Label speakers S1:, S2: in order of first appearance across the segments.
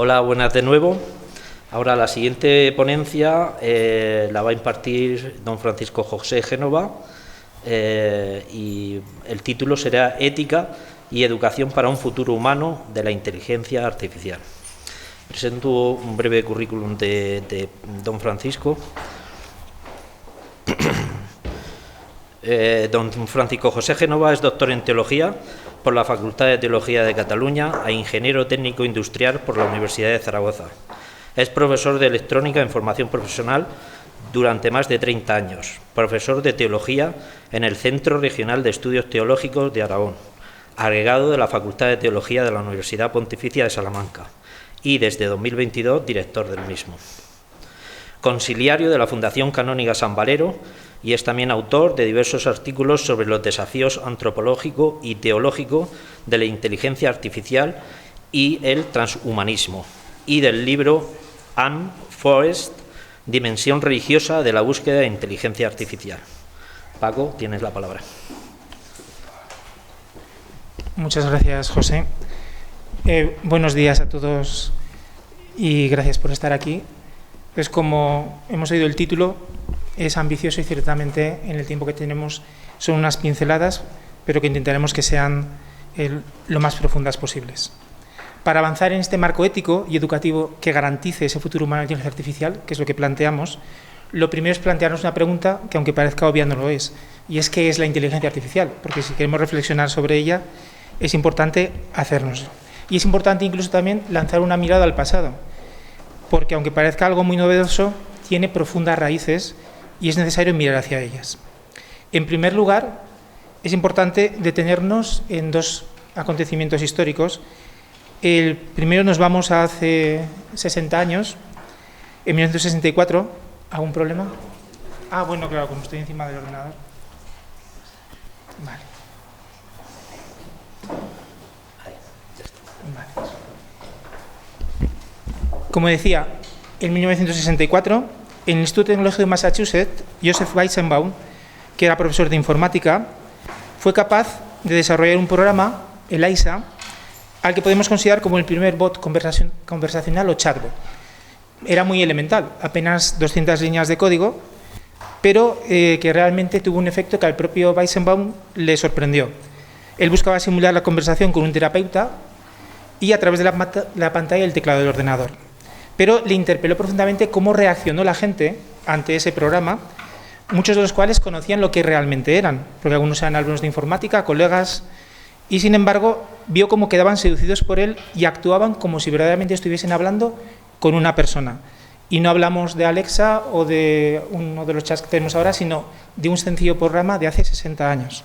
S1: Hola, buenas de nuevo. Ahora la siguiente ponencia la va a impartir don Francisco José Génova y el título será Ética y educación para un futuro humano de la inteligencia artificial. Presento un breve currículum de don Francisco. Don Francisco José Génova es doctor en Teología por la Facultad de Teología de Cataluña e ingeniero técnico industrial por la Universidad de Zaragoza. Es profesor de Electrónica en formación profesional durante más de 30 años, profesor de Teología en el Centro Regional de Estudios Teológicos de Aragón, agregado de la Facultad de Teología de la Universidad Pontificia de Salamanca y desde 2022 director del mismo. Consiliario de la Fundación Canóniga San Valero y es también autor de diversos artículos sobre los desafíos antropológico y teológico de la inteligencia artificial y el transhumanismo, y del libro Anne Forrest, Dimensión religiosa de la búsqueda de inteligencia artificial. Paco, tienes la palabra.
S2: Muchas gracias, José. Buenos días a todos y gracias por estar aquí. Pues como hemos oído el título, es ambicioso y ciertamente en el tiempo que tenemos son unas pinceladas, pero que intentaremos que sean lo más profundas posibles. Para avanzar en este marco ético y educativo que garantice ese futuro humano de la inteligencia artificial, que es lo que planteamos, lo primero es plantearnos una pregunta que, aunque parezca obvia, no lo es, y es ¿qué es la inteligencia artificial? Porque si queremos reflexionar sobre ella, es importante hacérnoslo. Y es importante incluso también lanzar una mirada al pasado, porque aunque parezca algo muy novedoso, tiene profundas raíces y es necesario mirar hacia ellas. En primer lugar, es importante detenernos en dos acontecimientos históricos. El primero nos vamos a hace 60 años, en 1964. ¿Algún problema? Ah, bueno, claro, como estoy encima del ordenador. Vale. Vale. Como decía, en 1964, en el Instituto Tecnológico de Massachusetts, Joseph Weizenbaum, que era profesor de informática, fue capaz de desarrollar un programa, ELIZA, al que podemos considerar como el primer bot conversacional o chatbot. Era muy elemental, apenas 200 líneas de código, pero que realmente tuvo un efecto que al propio Weizenbaum le sorprendió. Él buscaba simular la conversación con un terapeuta y a través de la pantalla del teclado del ordenador. Pero le interpeló profundamente cómo reaccionó la gente ante ese programa, muchos de los cuales conocían lo que realmente eran, porque algunos eran alumnos de informática, colegas, y sin embargo vio cómo quedaban seducidos por él y actuaban como si verdaderamente estuviesen hablando con una persona. Y no hablamos de Alexa o de uno de los chats que tenemos ahora, sino de un sencillo programa de hace 60 años.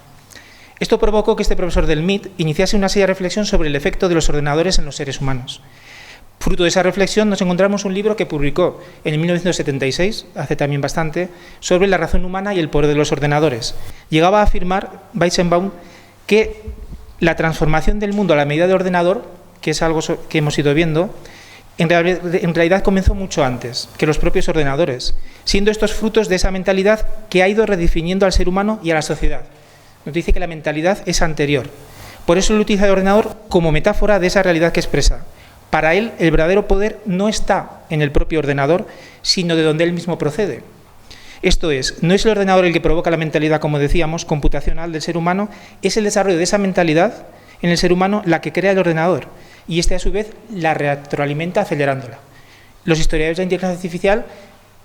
S2: Esto provocó que este profesor del MIT iniciase una seria reflexión sobre el efecto de los ordenadores en los seres humanos. Fruto de esa reflexión nos encontramos un libro que publicó en 1976, hace también bastante, sobre la razón humana y el poder de los ordenadores. Llegaba a afirmar Weizenbaum que la transformación del mundo a la medida del ordenador, que es algo que hemos ido viendo, en realidad comenzó mucho antes que los propios ordenadores, siendo estos frutos de esa mentalidad que ha ido redefiniendo al ser humano y a la sociedad. Nos dice que la mentalidad es anterior. Por eso él utiliza el ordenador como metáfora de esa realidad que expresa. Para él, el verdadero poder no está en el propio ordenador, sino de donde él mismo procede. Esto es, no es el ordenador el que provoca la mentalidad, como decíamos, computacional del ser humano, es el desarrollo de esa mentalidad en el ser humano la que crea el ordenador, y este a su vez la retroalimenta acelerándola. Los historiadores de la inteligencia artificial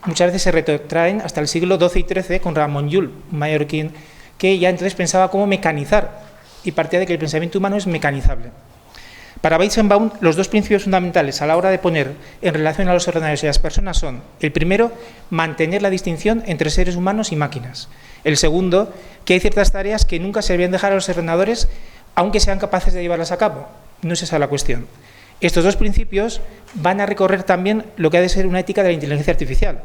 S2: muchas veces se retrotraen hasta el siglo XII y XIII con Ramon Llull, un mallorquín, que ya entonces pensaba cómo mecanizar, y partía de que el pensamiento humano es mecanizable. Para Weizenbaum, los dos principios fundamentales a la hora de poner en relación a los ordenadores y a las personas son, el primero, mantener la distinción entre seres humanos y máquinas. El segundo, que hay ciertas tareas que nunca se deben dejar a los ordenadores, aunque sean capaces de llevarlas a cabo. No es esa la cuestión. Estos dos principios van a recorrer también lo que ha de ser una ética de la inteligencia artificial,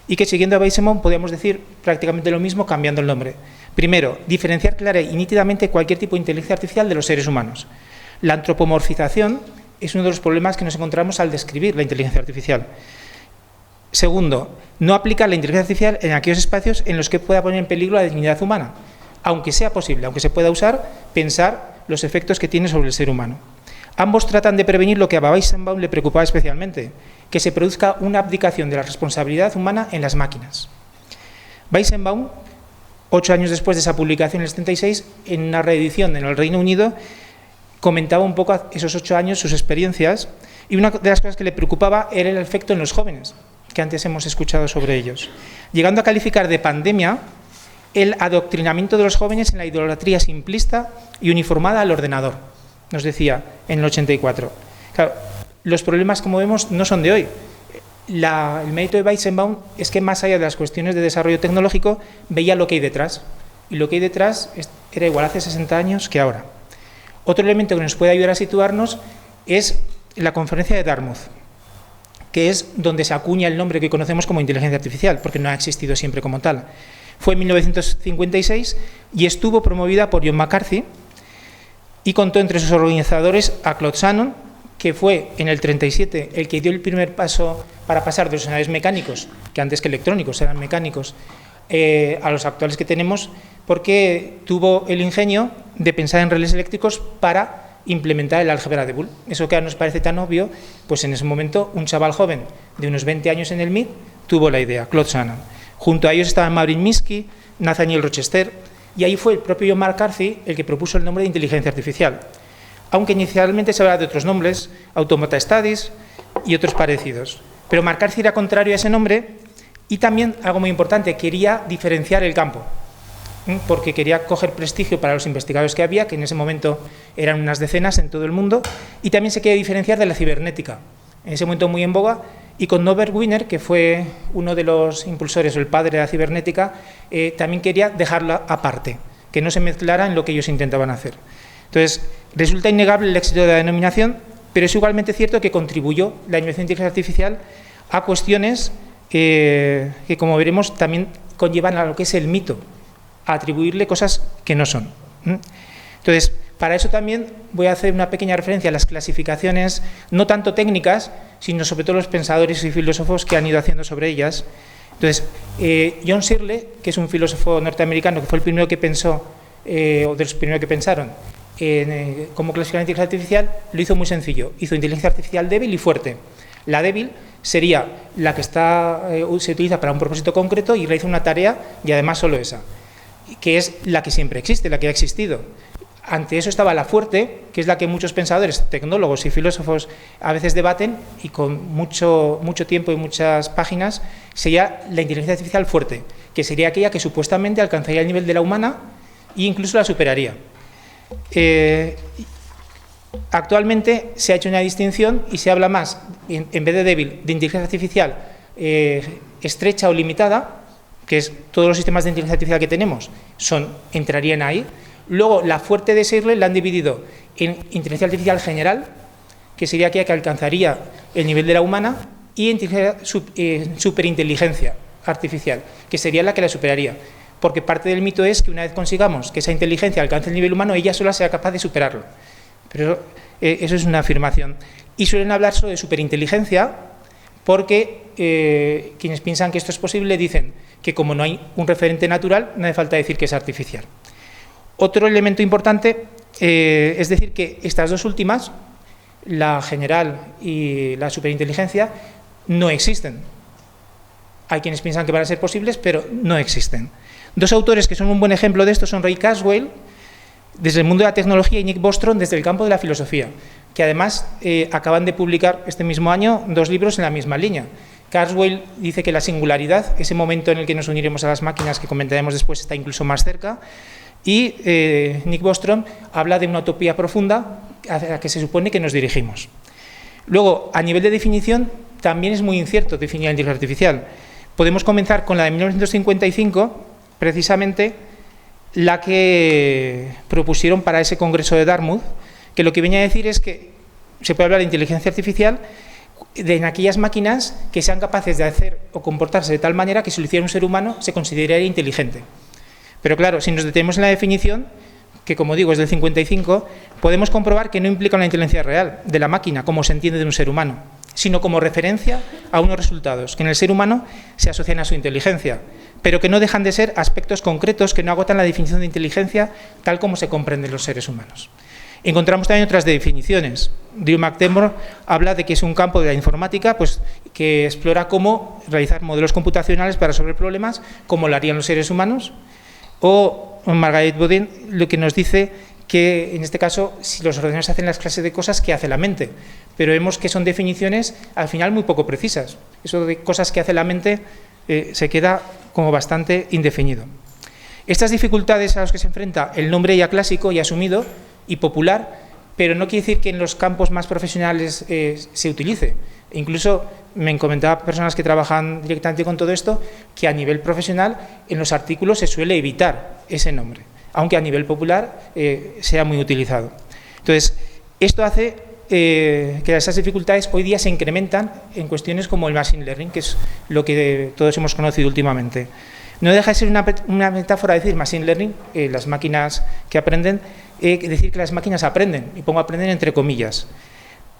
S2: y que siguiendo a Weizenbaum podríamos decir prácticamente lo mismo cambiando el nombre. Primero, diferenciar clara y nítidamente cualquier tipo de inteligencia artificial de los seres humanos. La antropomorfización es uno de los problemas que nos encontramos al describir la inteligencia artificial. Segundo, no aplicar la inteligencia artificial en aquellos espacios en los que pueda poner en peligro la dignidad humana, aunque sea posible, aunque se pueda usar, pensar los efectos que tiene sobre el ser humano. Ambos tratan de prevenir lo que a Weizenbaum le preocupaba especialmente, que se produzca una abdicación de la responsabilidad humana en las máquinas. Weizenbaum, 8 años después de esa publicación, en el 76, en una reedición en el Reino Unido, comentaba un poco esos 8 años, sus experiencias, y una de las cosas que le preocupaba era el efecto en los jóvenes, que antes hemos escuchado sobre ellos, llegando a calificar de pandemia el adoctrinamiento de los jóvenes en la idolatría simplista y uniformada al ordenador, nos decía en el 84. Claro, los problemas, como vemos, no son de hoy. El mérito de Weizenbaum es que, más allá de las cuestiones de desarrollo tecnológico, veía lo que hay detrás. Y lo que hay detrás era igual hace 60 años que ahora. Otro elemento que nos puede ayudar a situarnos es la conferencia de Dartmouth, que es donde se acuña el nombre que conocemos como inteligencia artificial, porque no ha existido siempre como tal. Fue en 1956 y estuvo promovida por John McCarthy y contó entre sus organizadores a Claude Shannon, que fue en el 37 el que dio el primer paso para pasar de los ordenadores mecánicos, que antes que electrónicos eran mecánicos, a los actuales que tenemos, porque tuvo el ingenio de pensar en relés eléctricos para implementar el álgebra de Boole. Eso que ahora nos parece tan obvio, pues en ese momento un chaval joven de unos 20 años en el MIT tuvo la idea, Claude Shannon. Junto a ellos estaban Maureen Minsky, Nathaniel Rochester, y ahí fue el propio John McCarthy el que propuso el nombre de inteligencia artificial, aunque inicialmente se hablaba de otros nombres, Automata Studies y otros parecidos. Pero McCarthy era contrario a ese nombre y también, algo muy importante, quería diferenciar el campo, porque quería coger prestigio para los investigadores que había, que en ese momento eran unas decenas en todo el mundo, y también se quería diferenciar de la cibernética, en ese momento muy en boga, y con Norbert Wiener, que fue uno de los impulsores o el padre de la cibernética, también quería dejarla aparte, que no se mezclara en lo que ellos intentaban hacer. Entonces, resulta innegable el éxito de la denominación, pero es igualmente cierto que contribuyó la invención de inteligencia artificial a cuestiones que, como veremos, también conllevan a lo que es el mito, a atribuirle cosas que no son. Entonces, para eso también voy a hacer una pequeña referencia a las clasificaciones, no tanto técnicas, sino sobre todo los pensadores y filósofos que han ido haciendo sobre ellas. Entonces, John Searle, que es un filósofo norteamericano que fue el primero que pensó, o de los primeros que pensaron, cómo clasificar la inteligencia artificial, lo hizo muy sencillo. Hizo inteligencia artificial débil y fuerte. La débil sería la que se utiliza para un propósito concreto y realiza una tarea, y además solo esa, que es la que siempre existe, la que ha existido. Ante eso estaba la fuerte, que es la que muchos pensadores, tecnólogos y filósofos a veces debaten, y con mucho tiempo y muchas páginas, sería la inteligencia artificial fuerte, que sería aquella que supuestamente alcanzaría el nivel de la humana e incluso la superaría. Actualmente se ha hecho una distinción y se habla más, en vez de débil, de inteligencia artificial estrecha o limitada, que es todos los sistemas de inteligencia artificial que tenemos entrarían ahí. Luego, la fuerte de Searle la han dividido en inteligencia artificial general, que sería aquella que alcanzaría el nivel de la humana, y superinteligencia artificial, que sería la que la superaría. Porque parte del mito es que una vez consigamos que esa inteligencia alcance el nivel humano, ella sola sea capaz de superarlo. Pero eso es una afirmación. Y suelen hablar sobre superinteligencia porque quienes piensan que esto es posible dicen que como no hay un referente natural, no hace falta decir que es artificial. Otro elemento importante es decir que estas dos últimas, la general y la superinteligencia, no existen. Hay quienes piensan que van a ser posibles, pero no existen. Dos autores que son un buen ejemplo de esto son Ray Kurzweil, desde el mundo de la tecnología, y Nick Bostrom, desde el campo de la filosofía, que además acaban de publicar este mismo año 2 libros en la misma línea. Kurzweil dice que la singularidad, ese momento en el que nos uniremos a las máquinas, que comentaremos después, está incluso más cerca, y Nick Bostrom habla de una utopía profunda a la que se supone que nos dirigimos. Luego, a nivel de definición, también es muy incierto definir la inteligencia artificial. Podemos comenzar con la de 1955, precisamente la que propusieron para ese congreso de Dartmouth, que lo que venía a decir es que se puede hablar de inteligencia artificial en aquellas máquinas que sean capaces de hacer o comportarse de tal manera que si lo hiciera un ser humano se consideraría inteligente. Pero claro, si nos detenemos en la definición, que como digo es del 55, podemos comprobar que no implica una inteligencia real de la máquina, como se entiende de un ser humano, sino como referencia a unos resultados que en el ser humano se asocian a su inteligencia, pero que no dejan de ser aspectos concretos que no agotan la definición de inteligencia tal como se comprenden los seres humanos. Encontramos también otras definiciones. Drew McDermott habla de que es un campo de la informática pues, que explora cómo realizar modelos computacionales para resolver problemas como lo harían los seres humanos. O Margaret Boden lo que nos dice que, en este caso, si los ordenadores hacen las clases de cosas que hace la mente. Pero vemos que son definiciones, al final, muy poco precisas. Eso de cosas que hace la mente se queda como bastante indefinido. Estas dificultades a las que se enfrenta el nombre ya clásico y asumido y popular, pero no quiere decir que en los campos más profesionales se utilice. Incluso me comentaban personas que trabajan directamente con todo esto que a nivel profesional en los artículos se suele evitar ese nombre, aunque a nivel popular sea muy utilizado. Entonces, esto hace que esas dificultades hoy día se incrementan en cuestiones como el machine learning, que es lo que todos hemos conocido últimamente. No deja de ser una metáfora decir machine learning, las máquinas que aprenden, decir que las máquinas aprenden, y pongo aprenden entre comillas,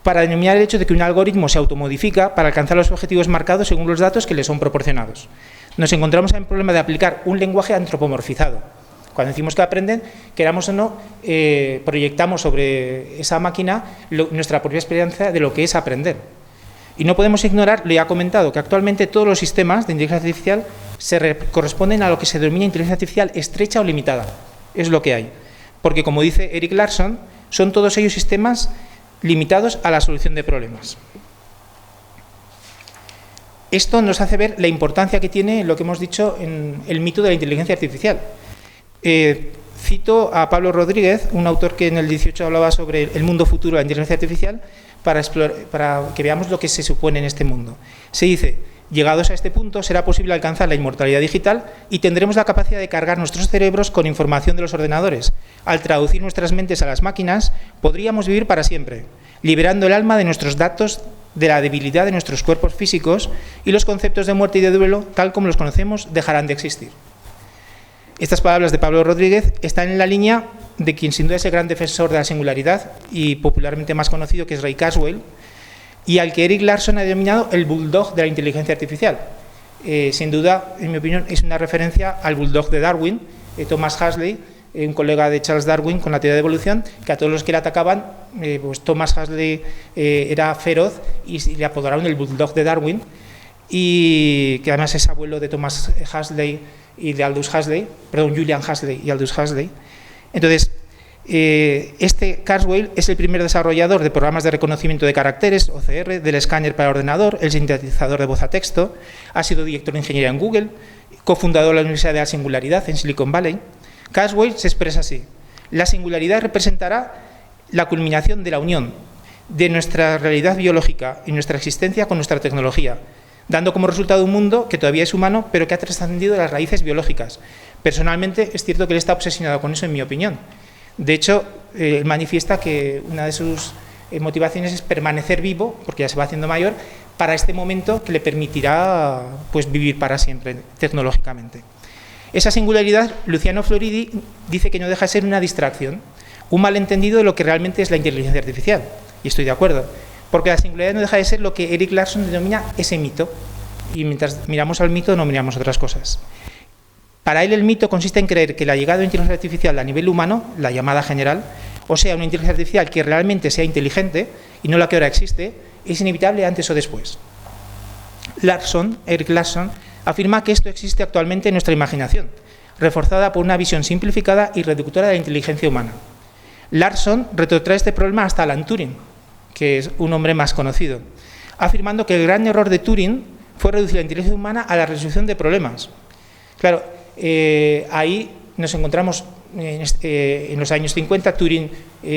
S2: para denominar el hecho de que un algoritmo se automodifica para alcanzar los objetivos marcados según los datos que le son proporcionados. Nos encontramos en el problema de aplicar un lenguaje antropomorfizado. Cuando decimos que aprenden, queramos o no, proyectamos sobre esa máquina nuestra propia experiencia de lo que es aprender. Y no podemos ignorar, lo ya he comentado, que actualmente todos los sistemas de inteligencia artificial corresponden a lo que se denomina inteligencia artificial estrecha o limitada. Es lo que hay. Porque, como dice Erik Larson, son todos ellos sistemas limitados a la solución de problemas. Esto nos hace ver la importancia que tiene lo que hemos dicho en el mito de la inteligencia artificial. Cito a Pablo Rodríguez, un autor que en el 18 hablaba sobre el mundo futuro de la inteligencia artificial, para que veamos lo que se supone en este mundo. Se dice: llegados a este punto será posible alcanzar la inmortalidad digital y tendremos la capacidad de cargar nuestros cerebros con información de los ordenadores. Al traducir nuestras mentes a las máquinas, podríamos vivir para siempre, liberando el alma de nuestros datos, de la debilidad de nuestros cuerpos físicos, y los conceptos de muerte y de duelo, tal como los conocemos, dejarán de existir. Estas palabras de Pablo Rodríguez están en la línea de quien sin duda es el gran defensor de la singularidad y popularmente más conocido, que es Ray Kurzweil, y al que Erik Larson ha denominado el bulldog de la inteligencia artificial. Sin duda, en mi opinión, es una referencia al bulldog de Darwin, Thomas Huxley, un colega de Charles Darwin con la teoría de evolución, que a todos los que le atacaban, pues Thomas Huxley era feroz y le apodaron el bulldog de Darwin, y que además es abuelo de Thomas Huxley y de Aldous Huxley, perdón, Julian Huxley y Aldous Huxley. Entonces, este Kurzweil es el primer desarrollador de programas de reconocimiento de caracteres, OCR, del escáner para ordenador, el sintetizador de voz a texto, ha sido director de ingeniería en Google, cofundador de la Universidad de la Singularidad en Silicon Valley. Kurzweil se expresa así: la singularidad representará la culminación de la unión de nuestra realidad biológica y nuestra existencia con nuestra tecnología, dando como resultado un mundo que todavía es humano, pero que ha trascendido las raíces biológicas. Personalmente, es cierto que él está obsesionado con eso, en mi opinión. De hecho, él manifiesta que una de sus motivaciones es permanecer vivo, porque ya se va haciendo mayor, para este momento que le permitirá pues, vivir para siempre tecnológicamente. Esa singularidad, Luciano Floridi dice que no deja de ser una distracción, un malentendido de lo que realmente es la inteligencia artificial. Y estoy de acuerdo, porque la singularidad no deja de ser lo que Erik Larson denomina ese mito. Y mientras miramos al mito, no miramos otras cosas. Para él, el mito consiste en creer que la llegada de una inteligencia artificial a nivel humano, la llamada general, o sea, una inteligencia artificial que realmente sea inteligente, y no la que ahora existe, es inevitable antes o después. Erik Larson, afirma que esto existe actualmente en nuestra imaginación, reforzada por una visión simplificada y reductora de la inteligencia humana. Larson retrotrae este problema hasta Alan Turing, que es un hombre más conocido, afirmando que el gran error de Turing fue reducir la inteligencia humana a la resolución de problemas. Claro, ahí nos encontramos en los años 50, Turing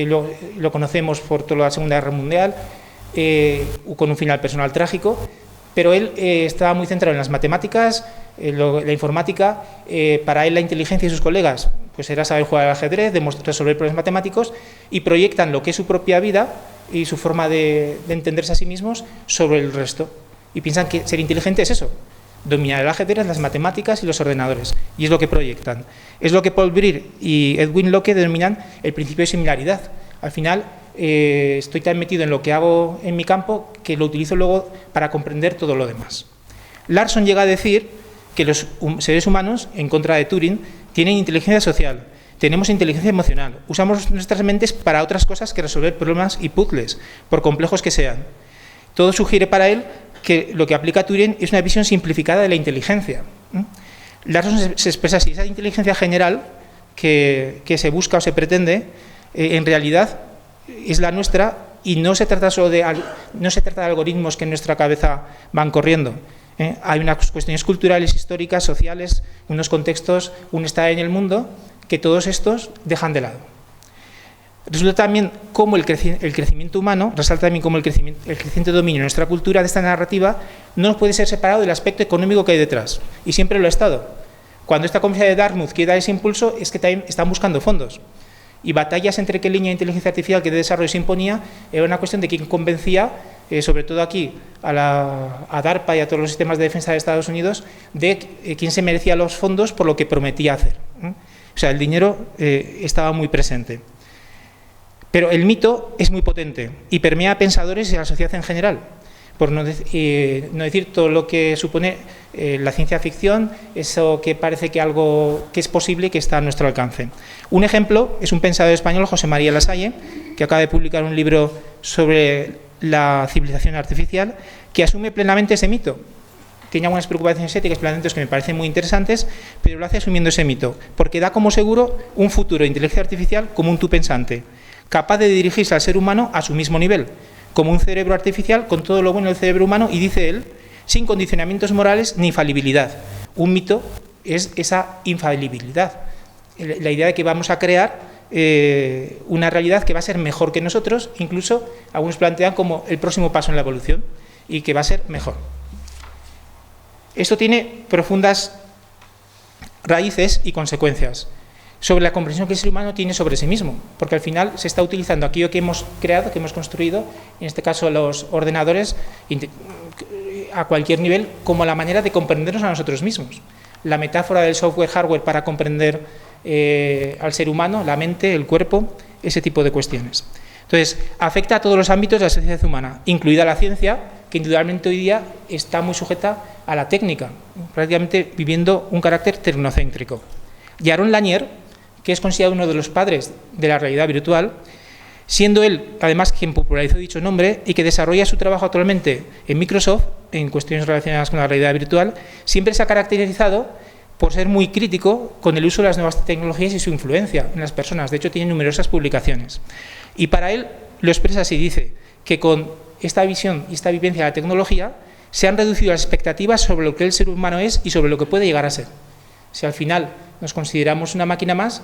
S2: lo conocemos por toda la Segunda Guerra Mundial, con un final personal trágico, pero él estaba muy centrado en las matemáticas, la informática. Para él la inteligencia y sus colegas pues era saber jugar al ajedrez, resolver problemas matemáticos, y proyectan lo que es su propia vida y su forma de entenderse a sí mismos sobre el resto. Y piensan que ser inteligente es eso: dominar el ajedrez, las matemáticas y los ordenadores. Y es lo que proyectan. Es lo que Paul Breer y Edwin Locke denominan el principio de similaridad. Al final, estoy tan metido en lo que hago en mi campo que lo utilizo luego para comprender todo lo demás. Larson llega a decir que los seres humanos, en contra de Turing, tienen inteligencia social, tenemos inteligencia emocional, usamos nuestras mentes para otras cosas que resolver problemas y puzzles, por complejos que sean. Todo sugiere para él que lo que aplica Turing es una visión simplificada de la inteligencia. Larson se expresa así: esa inteligencia general que se busca o se pretende, en realidad es la nuestra, y no se trata de algoritmos que en nuestra cabeza van corriendo. Hay unas cuestiones culturales, históricas, sociales, unos contextos, un estar en el mundo, que todos estos dejan de lado. Resulta también como el crecimiento humano, resalta también como el creciente dominio de nuestra cultura de esta narrativa no puede ser separado del aspecto económico que hay detrás, y siempre lo ha estado. Cuando esta conferencia de Dartmouth quiere dar ese impulso, es que también están buscando fondos. Y batallas entre qué línea de inteligencia artificial, qué de desarrollo se imponía, era una cuestión de quién convencía, sobre todo aquí, a DARPA y a todos los sistemas de defensa de Estados Unidos, de quién se merecía los fondos por lo que prometía hacer. O sea, el dinero estaba muy presente. Pero el mito es muy potente y permea a pensadores y a la sociedad en general, por no decir todo lo que supone la ciencia ficción, eso que parece que algo que es posible y que está a nuestro alcance. Un ejemplo es un pensador español, José María Lasalle, que acaba de publicar un libro sobre la civilización artificial, que asume plenamente ese mito. Tiene algunas preocupaciones éticas, planteamientos que me parecen muy interesantes, pero lo hace asumiendo ese mito, porque da como seguro un futuro de inteligencia artificial como un tú pensante, capaz de dirigirse al ser humano a su mismo nivel, como un cerebro artificial con todo lo bueno del cerebro humano, y dice él, sin condicionamientos morales ni falibilidad. Un mito es esa infalibilidad, la idea de que vamos a crear una realidad que va a ser mejor que nosotros, incluso algunos plantean como el próximo paso en la evolución, y que va a ser mejor. Esto tiene profundas raíces y consecuencias sobre la comprensión que el ser humano tiene sobre sí mismo, porque al final se está utilizando aquello que hemos creado, que hemos construido, en este caso los ordenadores, a cualquier nivel, como la manera de comprendernos a nosotros mismos. La metáfora del software-hardware para comprender al ser humano, la mente, el cuerpo, ese tipo de cuestiones. Entonces, afecta a todos los ámbitos de la sociedad humana, incluida la ciencia, que indudablemente hoy día está muy sujeta a la técnica, prácticamente viviendo un carácter tecnocéntrico. Y Aaron Lanier, que es considerado uno de los padres de la realidad virtual, siendo él, además, quien popularizó dicho nombre y que desarrolla su trabajo actualmente en Microsoft, en cuestiones relacionadas con la realidad virtual, siempre se ha caracterizado por ser muy crítico con el uso de las nuevas tecnologías y su influencia en las personas. De hecho, tiene numerosas publicaciones. Y para él lo expresa así, dice que con esta visión y esta vivencia de la tecnología se han reducido las expectativas sobre lo que el ser humano es y sobre lo que puede llegar a ser. Si al final nos consideramos una máquina más,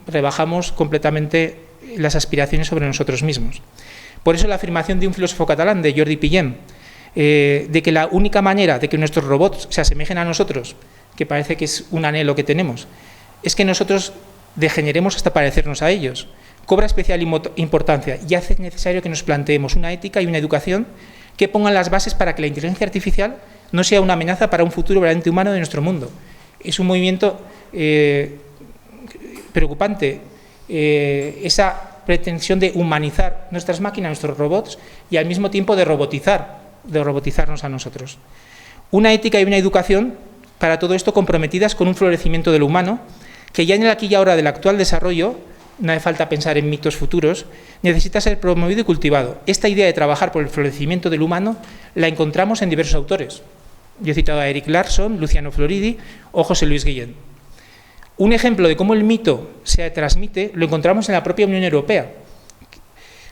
S2: rebajamos completamente las aspiraciones sobre nosotros mismos. Por eso la afirmación de un filósofo catalán, de Jordi Pillem, de que la única manera de que nuestros robots se asemejen a nosotros, que parece que es un anhelo que tenemos, es que nosotros degeneremos hasta parecernos a ellos, cobra especial importancia y hace necesario que nos planteemos una ética y una educación que pongan las bases para que la inteligencia artificial no sea una amenaza para un futuro verdaderamente humano de nuestro mundo. Es un movimiento preocupante, esa pretensión de humanizar nuestras máquinas, nuestros robots, y al mismo tiempo de robotizarnos a nosotros. Una ética y una educación para todo esto comprometidas con un florecimiento de lo humano, que ya en el aquí y ahora del actual desarrollo, no hace falta pensar en mitos futuros, necesita ser promovido y cultivado. Esta idea de trabajar por el florecimiento del humano la encontramos en diversos autores. Yo he citado a Erik Larson, Luciano Floridi o José Luis Guillén. Un ejemplo de cómo el mito se transmite lo encontramos en la propia Unión Europea,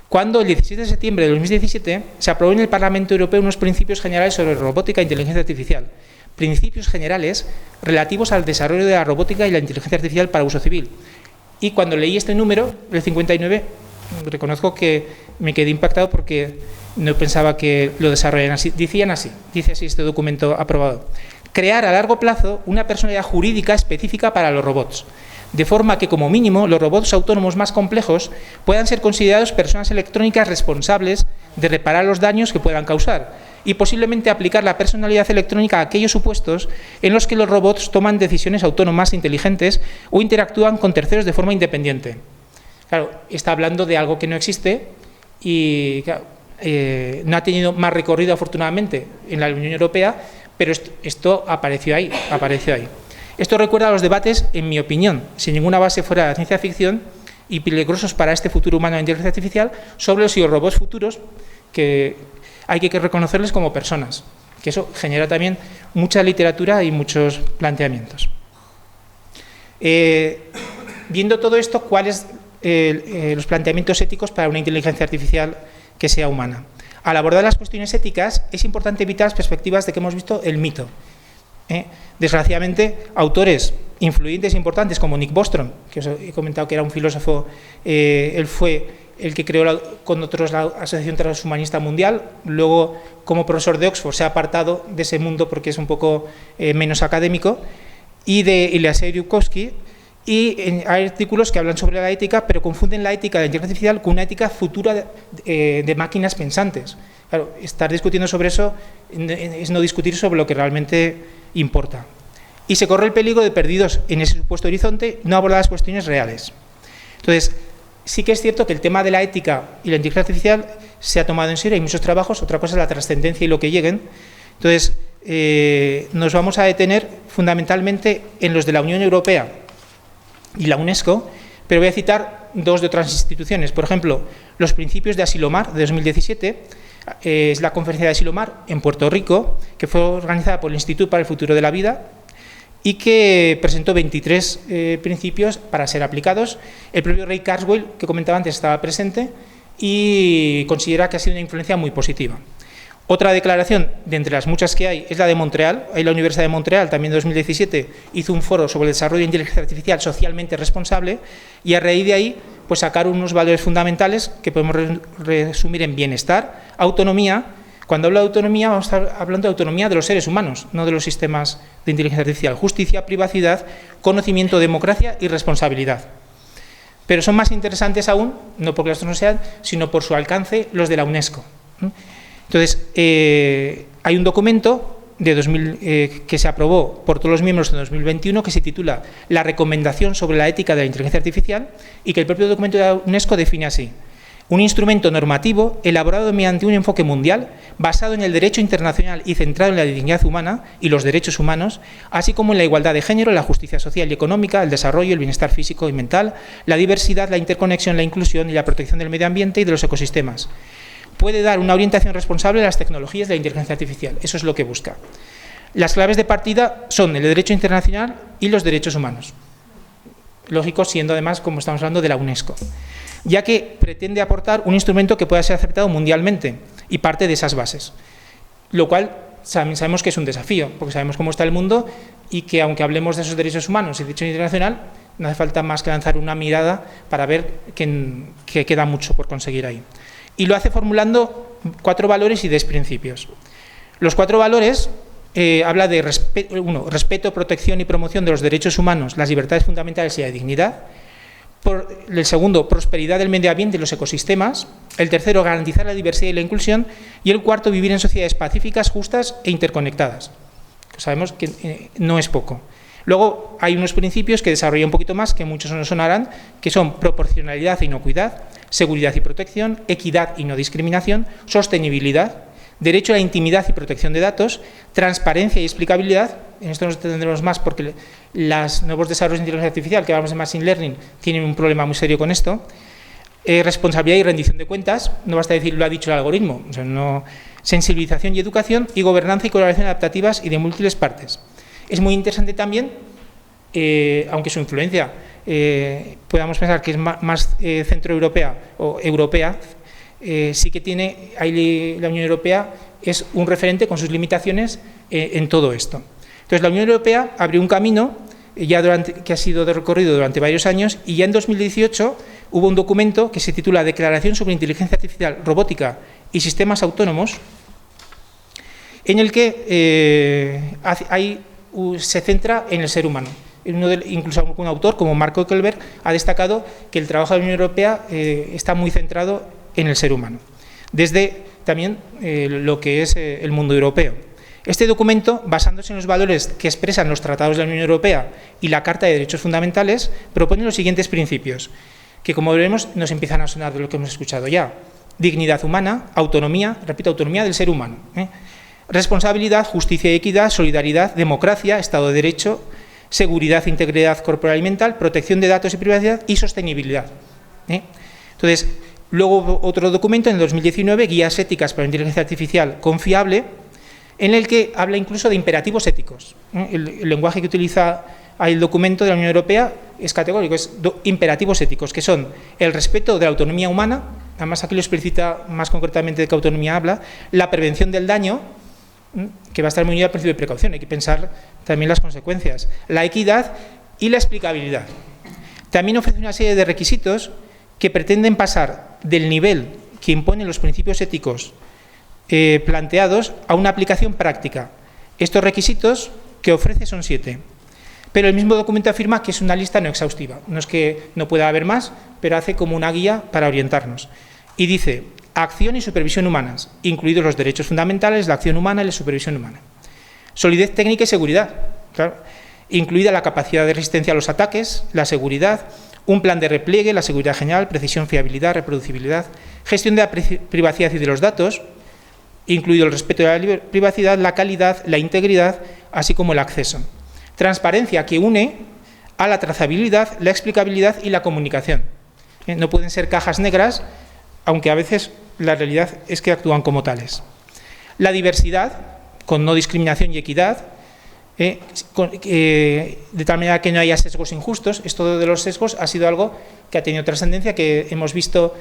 S2: cuando el 17 de septiembre de 2017 se aprobó en el Parlamento Europeo unos principios generales sobre robótica e inteligencia artificial, principios generales relativos al desarrollo de la robótica y la inteligencia artificial para uso civil. Y cuando leí este número, el 59, reconozco que me quedé impactado porque no pensaba que lo desarrollaran así. Dice así este documento aprobado: crear a largo plazo una personalidad jurídica específica para los robots, de forma que, como mínimo, los robots autónomos más complejos puedan ser considerados personas electrónicas responsables de reparar los daños que puedan causar y posiblemente aplicar la personalidad electrónica a aquellos supuestos en los que los robots toman decisiones autónomas e inteligentes o interactúan con terceros de forma independiente. Claro, está hablando de algo que no existe y claro, no ha tenido más recorrido, afortunadamente, en la Unión Europea, pero esto apareció ahí. Esto recuerda a los debates, en mi opinión, sin ninguna base fuera de la ciencia ficción y peligrosos para este futuro humano de inteligencia artificial, sobre los robots futuros que hay que reconocerles como personas, que eso genera también mucha literatura y muchos planteamientos. Viendo todo esto, ¿cuáles los planteamientos éticos para una inteligencia artificial que sea humana? Al abordar las cuestiones éticas, es importante evitar las perspectivas de que hemos visto el mito. Desgraciadamente, autores influyentes e importantes como Nick Bostrom, que os he comentado que era un filósofo, él fue el que creó con otros la Asociación Transhumanista Mundial, luego como profesor de Oxford se ha apartado de ese mundo porque es un poco menos académico, y de Eliezer Yudkowsky, y hay artículos que hablan sobre la ética, pero confunden la ética de la inteligencia artificial con una ética futura de máquinas pensantes. Claro, estar discutiendo sobre eso es no discutir sobre lo que realmente importa. Y se corre el peligro de perdidos en ese supuesto horizonte, no abordar las cuestiones reales. Entonces, sí que es cierto que el tema de la ética y la inteligencia artificial se ha tomado en serio, hay muchos trabajos, otra cosa es la trascendencia y lo que lleguen. Entonces, nos vamos a detener fundamentalmente en los de la Unión Europea y la UNESCO, pero voy a citar dos de otras instituciones. Por ejemplo, los principios de Asilomar de 2017, es la conferencia de Asilomar en Puerto Rico, que fue organizada por el Instituto para el Futuro de la Vida y que presentó 23 principios para ser aplicados. El propio Ray Kurzweil, que comentaba antes, estaba presente y considera que ha sido una influencia muy positiva. Otra declaración, de entre las muchas que hay, es la de Montreal. Ahí la Universidad de Montreal, también en 2017, hizo un foro sobre el desarrollo de inteligencia artificial socialmente responsable y a raíz de ahí pues sacaron unos valores fundamentales que podemos resumir en bienestar, autonomía. Cuando hablo de autonomía, vamos a estar hablando de autonomía de los seres humanos, no de los sistemas de inteligencia artificial. Justicia, privacidad, conocimiento, democracia y responsabilidad. Pero son más interesantes aún, no porque estos no sean, sino por su alcance, los de la UNESCO. Entonces, hay un documento que se aprobó por todos los miembros en 2021 que se titula La recomendación sobre la ética de la inteligencia artificial y que el propio documento de la UNESCO define así: un instrumento normativo elaborado mediante un enfoque mundial basado en el derecho internacional y centrado en la dignidad humana y los derechos humanos, así como en la igualdad de género, la justicia social y económica, el desarrollo, el bienestar físico y mental, la diversidad, la interconexión, la inclusión y la protección del medio ambiente y de los ecosistemas. Puede dar una orientación responsable a las tecnologías de la inteligencia artificial. Eso es lo que busca. Las claves de partida son el derecho internacional y los derechos humanos. Lógico, siendo además, como estamos hablando, de la UNESCO, ya que pretende aportar un instrumento que pueda ser aceptado mundialmente y parte de esas bases, lo cual sabemos que es un desafío, porque sabemos cómo está el mundo y que aunque hablemos de esos derechos humanos y derecho internacional, no hace falta más que lanzar una mirada para ver que queda mucho por conseguir ahí. Y lo hace formulando 4 valores y 10 principios. Los 4 valores habla de respeto, protección y promoción de los derechos humanos, las libertades fundamentales y la dignidad. El segundo, prosperidad del medio ambiente y los ecosistemas. El tercero, garantizar la diversidad y la inclusión. Y el cuarto, vivir en sociedades pacíficas, justas e interconectadas. Sabemos que no es poco. Luego hay unos principios que desarrolla un poquito más, que muchos nos sonarán, que son proporcionalidad e inocuidad, seguridad y protección, equidad y no discriminación, sostenibilidad, derecho a la intimidad y protección de datos, transparencia y explicabilidad. En esto nos tendremos más porque los nuevos desarrollos de inteligencia artificial, que hablamos de Machine Learning, tienen un problema muy serio con esto. Responsabilidad y rendición de cuentas, no basta decir lo ha dicho el algoritmo, o sea, no, sensibilización y educación, y gobernanza y colaboración adaptativas y de múltiples partes. Es muy interesante también, aunque su influencia podamos pensar que es más centroeuropea o europea, sí que tiene, ahí la Unión Europea es un referente con sus limitaciones en todo esto. Entonces, la Unión Europea abrió un camino que ha sido recorrido durante varios años y ya en 2018 hubo un documento que se titula Declaración sobre Inteligencia Artificial, Robótica y Sistemas Autónomos, en el que se centra en el ser humano. Incluso un autor como Mark Zuckerberg ha destacado que el trabajo de la Unión Europea está muy centrado en el ser humano, desde también lo que es el mundo europeo. Este documento, basándose en los valores que expresan los tratados de la Unión Europea y la Carta de Derechos Fundamentales, propone los siguientes principios, que como veremos nos empiezan a sonar de lo que hemos escuchado ya. Dignidad humana, autonomía, repito, autonomía del ser humano, responsabilidad, justicia y equidad, solidaridad, democracia, Estado de Derecho, seguridad e integridad corporal y mental, protección de datos y privacidad y sostenibilidad. Entonces, luego hubo otro documento en el 2019, Guías éticas para la inteligencia artificial confiable, en el que habla incluso de imperativos éticos. El lenguaje que utiliza el documento de la Unión Europea es categórico, es imperativos éticos, que son el respeto de la autonomía humana, además aquí lo explicita más concretamente de qué autonomía habla, la prevención del daño, que va a estar muy unida al principio de precaución, hay que pensar también las consecuencias, la equidad y la explicabilidad. También ofrece una serie de requisitos que pretenden pasar del nivel que imponen los principios éticos planteados a una aplicación práctica. Estos requisitos que ofrece son 7, pero el mismo documento afirma que es una lista no exhaustiva. No es que no pueda haber más, pero hace como una guía para orientarnos. Y dice, acción y supervisión humanas, incluidos los derechos fundamentales, la acción humana y la supervisión humana. Solidez técnica y seguridad, claro, incluida la capacidad de resistencia a los ataques, la seguridad, un plan de repliegue, la seguridad general, precisión, fiabilidad, reproducibilidad, gestión de la privacidad y de los datos, incluido el respeto de la privacidad, la calidad, la integridad, así como el acceso. Transparencia que une a la trazabilidad, la explicabilidad y la comunicación. No pueden ser cajas negras, aunque a veces la realidad es que actúan como tales. La diversidad, con no discriminación y equidad, de tal manera que no haya sesgos injustos. Esto de los sesgos ha sido algo que ha tenido trascendencia, que hemos visto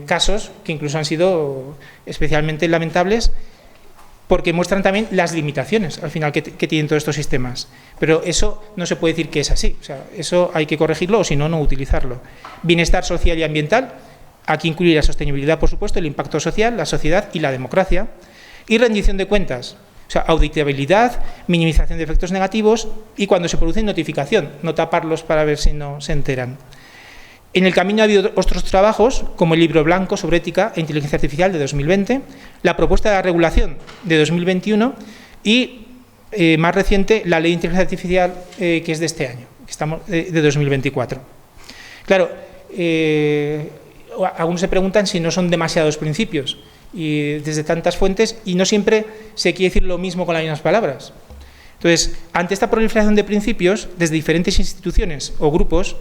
S2: casos que incluso han sido especialmente lamentables, porque muestran también las limitaciones, al final, que tienen todos estos sistemas. Pero eso no se puede decir que es así. O sea, eso hay que corregirlo o, si no, no utilizarlo. Bienestar social y ambiental. Aquí incluye la sostenibilidad, por supuesto, el impacto social, la sociedad y la democracia. Y rendición de cuentas. O sea, auditabilidad, minimización de efectos negativos y, cuando se produce, notificación. No taparlos para ver si no se enteran. En el camino ha habido otros trabajos, como el libro blanco sobre ética e inteligencia artificial de 2020, la propuesta de la regulación de 2021 y, más reciente, la ley de inteligencia artificial que es de este año, que estamos de 2024. Claro, algunos se preguntan si no son demasiados principios y desde tantas fuentes, y no siempre se quiere decir lo mismo con las mismas palabras. Entonces, ante esta proliferación de principios, desde diferentes instituciones o grupos,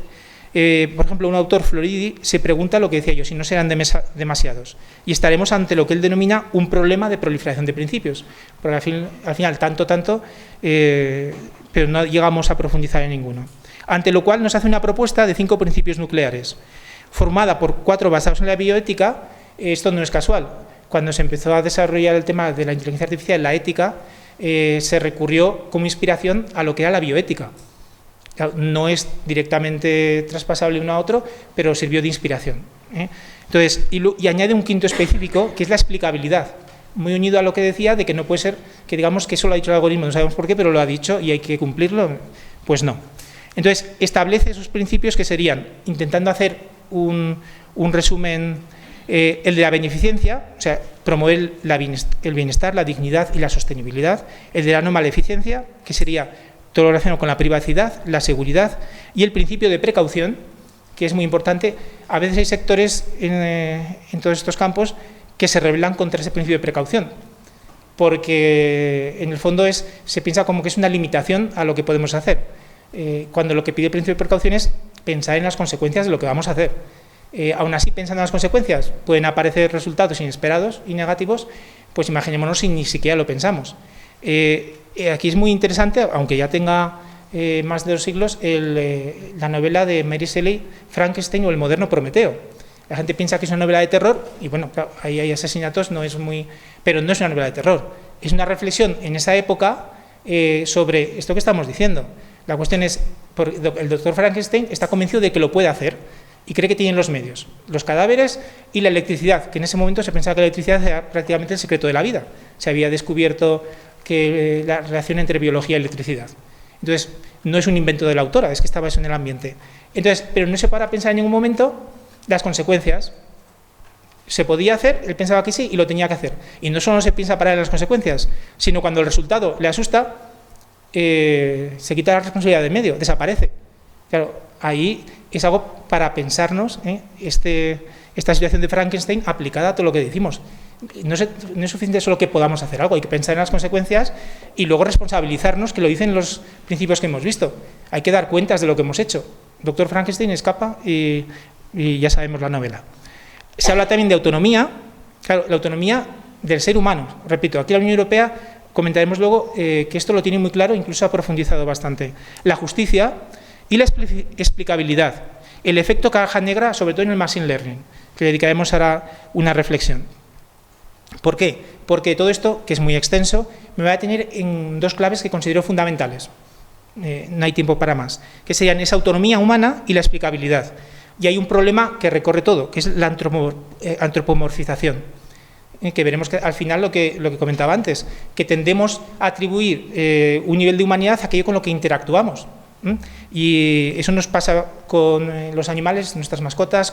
S2: por ejemplo, un autor, Floridi, se pregunta lo que decía yo, si no serán demasiados. Y estaremos ante lo que él denomina un problema de proliferación de principios. Porque al final, tanto, pero no llegamos a profundizar en ninguno. Ante lo cual nos hace una propuesta de 5 principios nucleares, formada por 4 basados en la bioética. Esto no es casual. Cuando se empezó a desarrollar el tema de la inteligencia artificial, la ética, se recurrió como inspiración a lo que era la bioética. No es directamente traspasable uno a otro, pero sirvió de inspiración. Entonces, y añade un 5º específico, que es la explicabilidad, muy unido a lo que decía de que no puede ser que digamos que eso lo ha dicho el algoritmo, no sabemos por qué, pero lo ha dicho y hay que cumplirlo. Pues no. Entonces, establece esos principios que serían, intentando hacer un resumen, el de la beneficencia, o sea, promover el bienestar, la dignidad y la sostenibilidad; el de la no maleficencia, que sería todo lo relacionado con la privacidad, la seguridad; y el principio de precaución, que es muy importante. A veces hay sectores en todos estos campos que se rebelan contra ese principio de precaución, porque en el fondo se piensa como que es una limitación a lo que podemos hacer, cuando lo que pide el principio de precaución es pensar en las consecuencias de lo que vamos a hacer. Aún así, pensando en las consecuencias, pueden aparecer resultados inesperados y negativos, pues imaginémonos si ni siquiera lo pensamos. Aquí es muy interesante, aunque ya tenga más de 2 siglos, la novela de Mary Shelley, Frankenstein o el moderno Prometeo. La gente piensa que es una novela de terror, y bueno, claro, ahí hay asesinatos, pero no es una novela de terror. Es una reflexión en esa época sobre esto que estamos diciendo. La cuestión es, el doctor Frankenstein está convencido de que lo puede hacer y cree que tienen los medios, los cadáveres y la electricidad, que en ese momento se pensaba que la electricidad era prácticamente el secreto de la vida. Se había descubierto que la relación entre biología y electricidad. Entonces, no es un invento de la autora, es que estaba eso en el ambiente. Entonces, pero no se para a pensar en ningún momento las consecuencias. Se podía hacer, él pensaba que sí y lo tenía que hacer. Y no solo se piensa para las consecuencias, sino cuando el resultado le asusta, se quita la responsabilidad de medio, desaparece. Claro, ahí es algo para pensarnos, este esta situación de Frankenstein aplicada a todo lo que decimos. No es suficiente solo que podamos hacer algo, hay que pensar en las consecuencias y luego responsabilizarnos, que lo dicen los principios que hemos visto. Hay que dar cuentas de lo que hemos hecho. Doctor Frankenstein escapa y ya sabemos la novela. Se habla también de autonomía, claro, la autonomía del ser humano. Repito, aquí la Unión Europea, comentaremos luego que esto lo tiene muy claro, incluso ha profundizado bastante. La justicia y la explicabilidad. El efecto caja negra, sobre todo en el Machine Learning, que dedicaremos ahora una reflexión. ¿Por qué? Porque todo esto, que es muy extenso, me va a detener en dos claves que considero fundamentales. No hay tiempo para más. Que serían esa autonomía humana y la explicabilidad. Y hay un problema que recorre todo, que es la antropomorfización. Que veremos que al final lo que comentaba antes, que tendemos a atribuir un nivel de humanidad a aquello con lo que interactuamos. Y eso nos pasa con los animales, nuestras mascotas,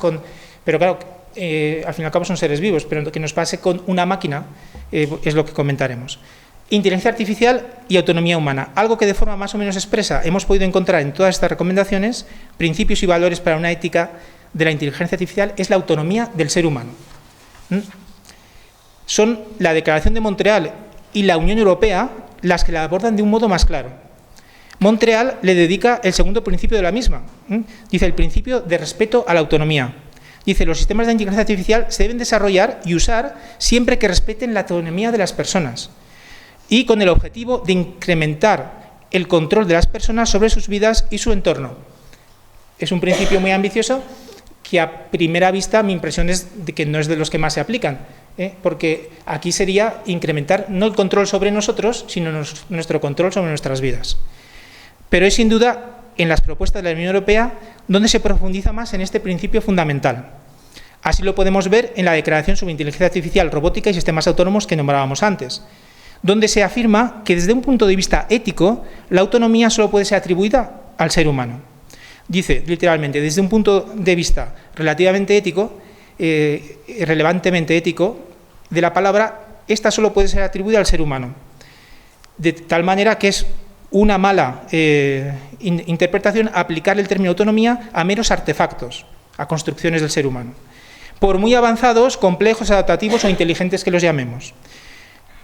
S2: pero claro, al fin y al cabo son seres vivos, pero que nos pase con una máquina es lo que comentaremos. Inteligencia artificial y autonomía humana, algo que de forma más o menos expresa hemos podido encontrar en todas estas recomendaciones, principios y valores para una ética de la inteligencia artificial, es la autonomía del ser humano. Son la Declaración de Montreal y la Unión Europea las que la abordan de un modo más claro. Montreal le dedica el segundo principio de la misma. Dice el principio de respeto a la autonomía. Dice, los sistemas de inteligencia artificial se deben desarrollar y usar siempre que respeten la autonomía de las personas y con el objetivo de incrementar el control de las personas sobre sus vidas y su entorno. Es un principio muy ambicioso que a primera vista mi impresión es de que no es de los que más se aplican, porque aquí sería incrementar no el control sobre nosotros, sino nuestro control sobre nuestras vidas. Pero es sin duda en las propuestas de la Unión Europea donde se profundiza más en este principio fundamental. Así lo podemos ver en la Declaración sobre Inteligencia Artificial, Robótica y Sistemas Autónomos que nombrábamos antes, donde se afirma que desde un punto de vista ético la autonomía solo puede ser atribuida al ser humano. Dice literalmente, desde un punto de vista relativamente ético, relevantemente ético, de la palabra, esta solo puede ser atribuida al ser humano. De tal manera que es una mala interpretación aplicar el término autonomía a meros artefactos, a construcciones del ser humano, por muy avanzados, complejos, adaptativos o inteligentes que los llamemos.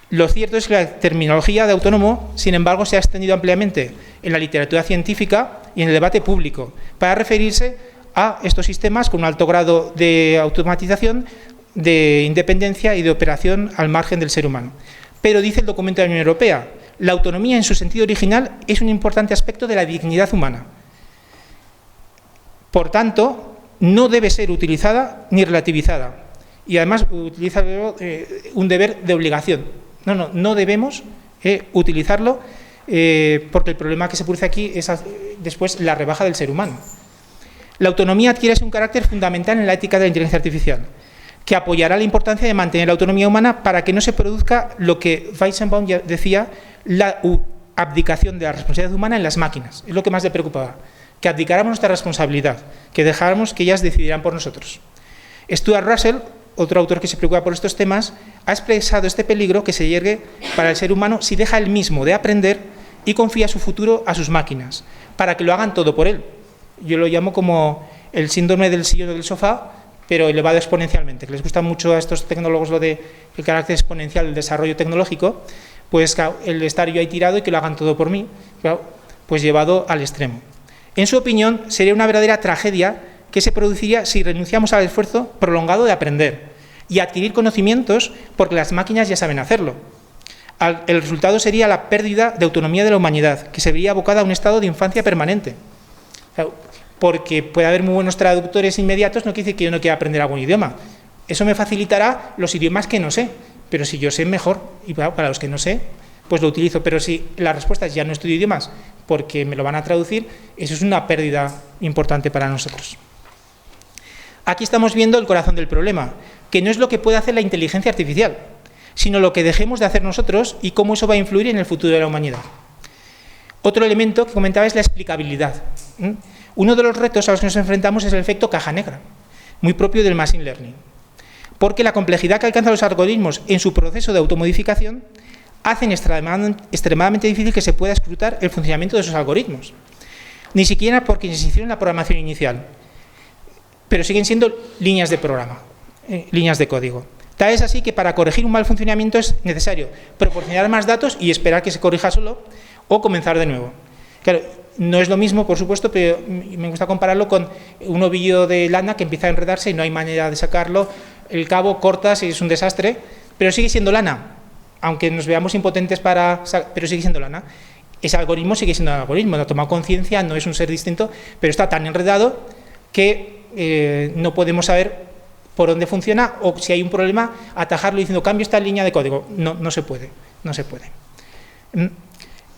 S2: Lo cierto es que la terminología de autónomo, sin embargo, se ha extendido ampliamente en la literatura científica y en el debate público para referirse a estos sistemas con un alto grado de automatización, de independencia y de operación al margen del ser humano. Pero dice el documento de la Unión Europea, la autonomía en su sentido original es un importante aspecto de la dignidad humana. Por tanto, no debe ser utilizada ni relativizada. Y además utiliza un deber de obligación. No debemos utilizarlo porque el problema que se produce aquí es después la rebaja del ser humano. La autonomía adquiere un carácter fundamental en la ética de la inteligencia artificial, que apoyará la importancia de mantener la autonomía humana para que no se produzca lo que Weizenbaum ya decía, la abdicación de la responsabilidad humana en las máquinas. Es lo que más le preocupaba, que abdicáramos nuestra responsabilidad, que dejáramos que ellas decidieran por nosotros. Stuart Russell, otro autor que se preocupa por estos temas, ha expresado este peligro que se yergue para el ser humano si deja él mismo de aprender y confía su futuro a sus máquinas, para que lo hagan todo por él. Yo lo llamo como el síndrome del sillón o del sofá, pero elevado exponencialmente, que les gusta mucho a estos tecnólogos lo de el carácter exponencial del desarrollo tecnológico, pues el estar yo ahí tirado y que lo hagan todo por mí, pues llevado al extremo. En su opinión, sería una verdadera tragedia que se produciría si renunciamos al esfuerzo prolongado de aprender y adquirir conocimientos porque las máquinas ya saben hacerlo. El resultado sería la pérdida de autonomía de la humanidad, que se vería abocada a un estado de infancia permanente. Porque puede haber muy buenos traductores inmediatos, no quiere decir que yo no quiera aprender algún idioma. Eso me facilitará los idiomas que no sé, pero si yo sé mejor, y para los que no sé, pues lo utilizo. Pero si la respuesta es ya no estudio idiomas porque me lo van a traducir, eso es una pérdida importante para nosotros. Aquí estamos viendo el corazón del problema, que no es lo que puede hacer la inteligencia artificial, sino lo que dejemos de hacer nosotros y cómo eso va a influir en el futuro de la humanidad. Otro elemento que comentaba es la explicabilidad. Uno de los retos a los que nos enfrentamos es el efecto caja negra, muy propio del Machine Learning, porque la complejidad que alcanzan los algoritmos en su proceso de automodificación hacen extremadamente difícil que se pueda escrutar el funcionamiento de esos algoritmos, ni siquiera porque se hicieron la programación inicial, pero siguen siendo líneas de programa. líneas de código. Tal es así que para corregir un mal funcionamiento es necesario proporcionar más datos y esperar que se corrija solo o comenzar de nuevo. Claro, no es lo mismo, por supuesto, pero me gusta compararlo con un ovillo de lana que empieza a enredarse y no hay manera de sacarlo, el cabo cortas y es un desastre, pero sigue siendo lana, aunque nos veamos impotentes pero sigue siendo lana. Ese algoritmo sigue siendo un algoritmo, no ha tomado conciencia, no es un ser distinto, pero está tan enredado que no podemos saber por dónde funciona o si hay un problema, atajarlo diciendo cambio esta línea de código. No se puede.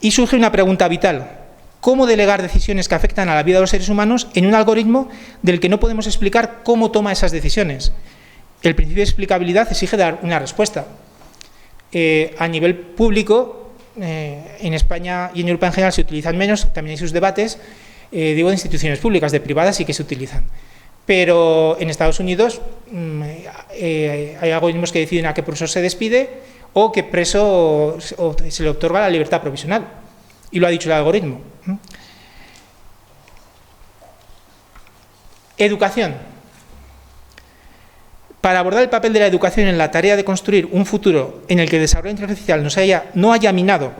S2: Y surge una pregunta vital. ¿Cómo delegar decisiones que afectan a la vida de los seres humanos en un algoritmo del que no podemos explicar cómo toma esas decisiones? El principio de explicabilidad exige dar una respuesta. A nivel público, en España y en Europa en general se utilizan menos, también hay sus debates, digo de instituciones públicas, de privadas sí que se utilizan. Pero en Estados Unidos hay algoritmos que deciden a qué profesor se despide o qué preso se le otorga la libertad provisional. Y lo ha dicho el algoritmo. Educación. Para abordar el papel de la educación en la tarea de construir un futuro en el que el desarrollo de la inteligencia artificial no haya minado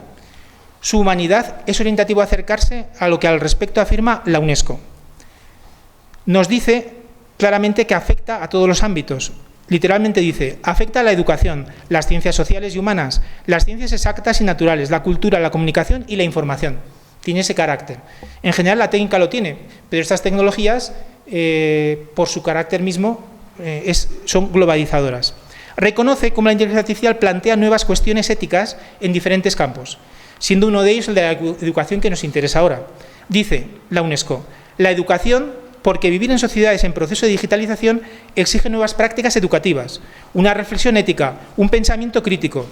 S2: su humanidad, es orientativo acercarse a lo que al respecto afirma la UNESCO. Nos dice claramente que afecta a todos los ámbitos. Literalmente dice, afecta a la educación, las ciencias sociales y humanas, las ciencias exactas y naturales, la cultura, la comunicación y la información. Tiene ese carácter. En general la técnica lo tiene, pero estas tecnologías, por su carácter mismo, son globalizadoras. Reconoce cómo la inteligencia artificial plantea nuevas cuestiones éticas en diferentes campos, siendo uno de ellos el de la educación que nos interesa ahora. Dice la UNESCO, la educación, porque vivir en sociedades en proceso de digitalización exige nuevas prácticas educativas, una reflexión ética, un pensamiento crítico,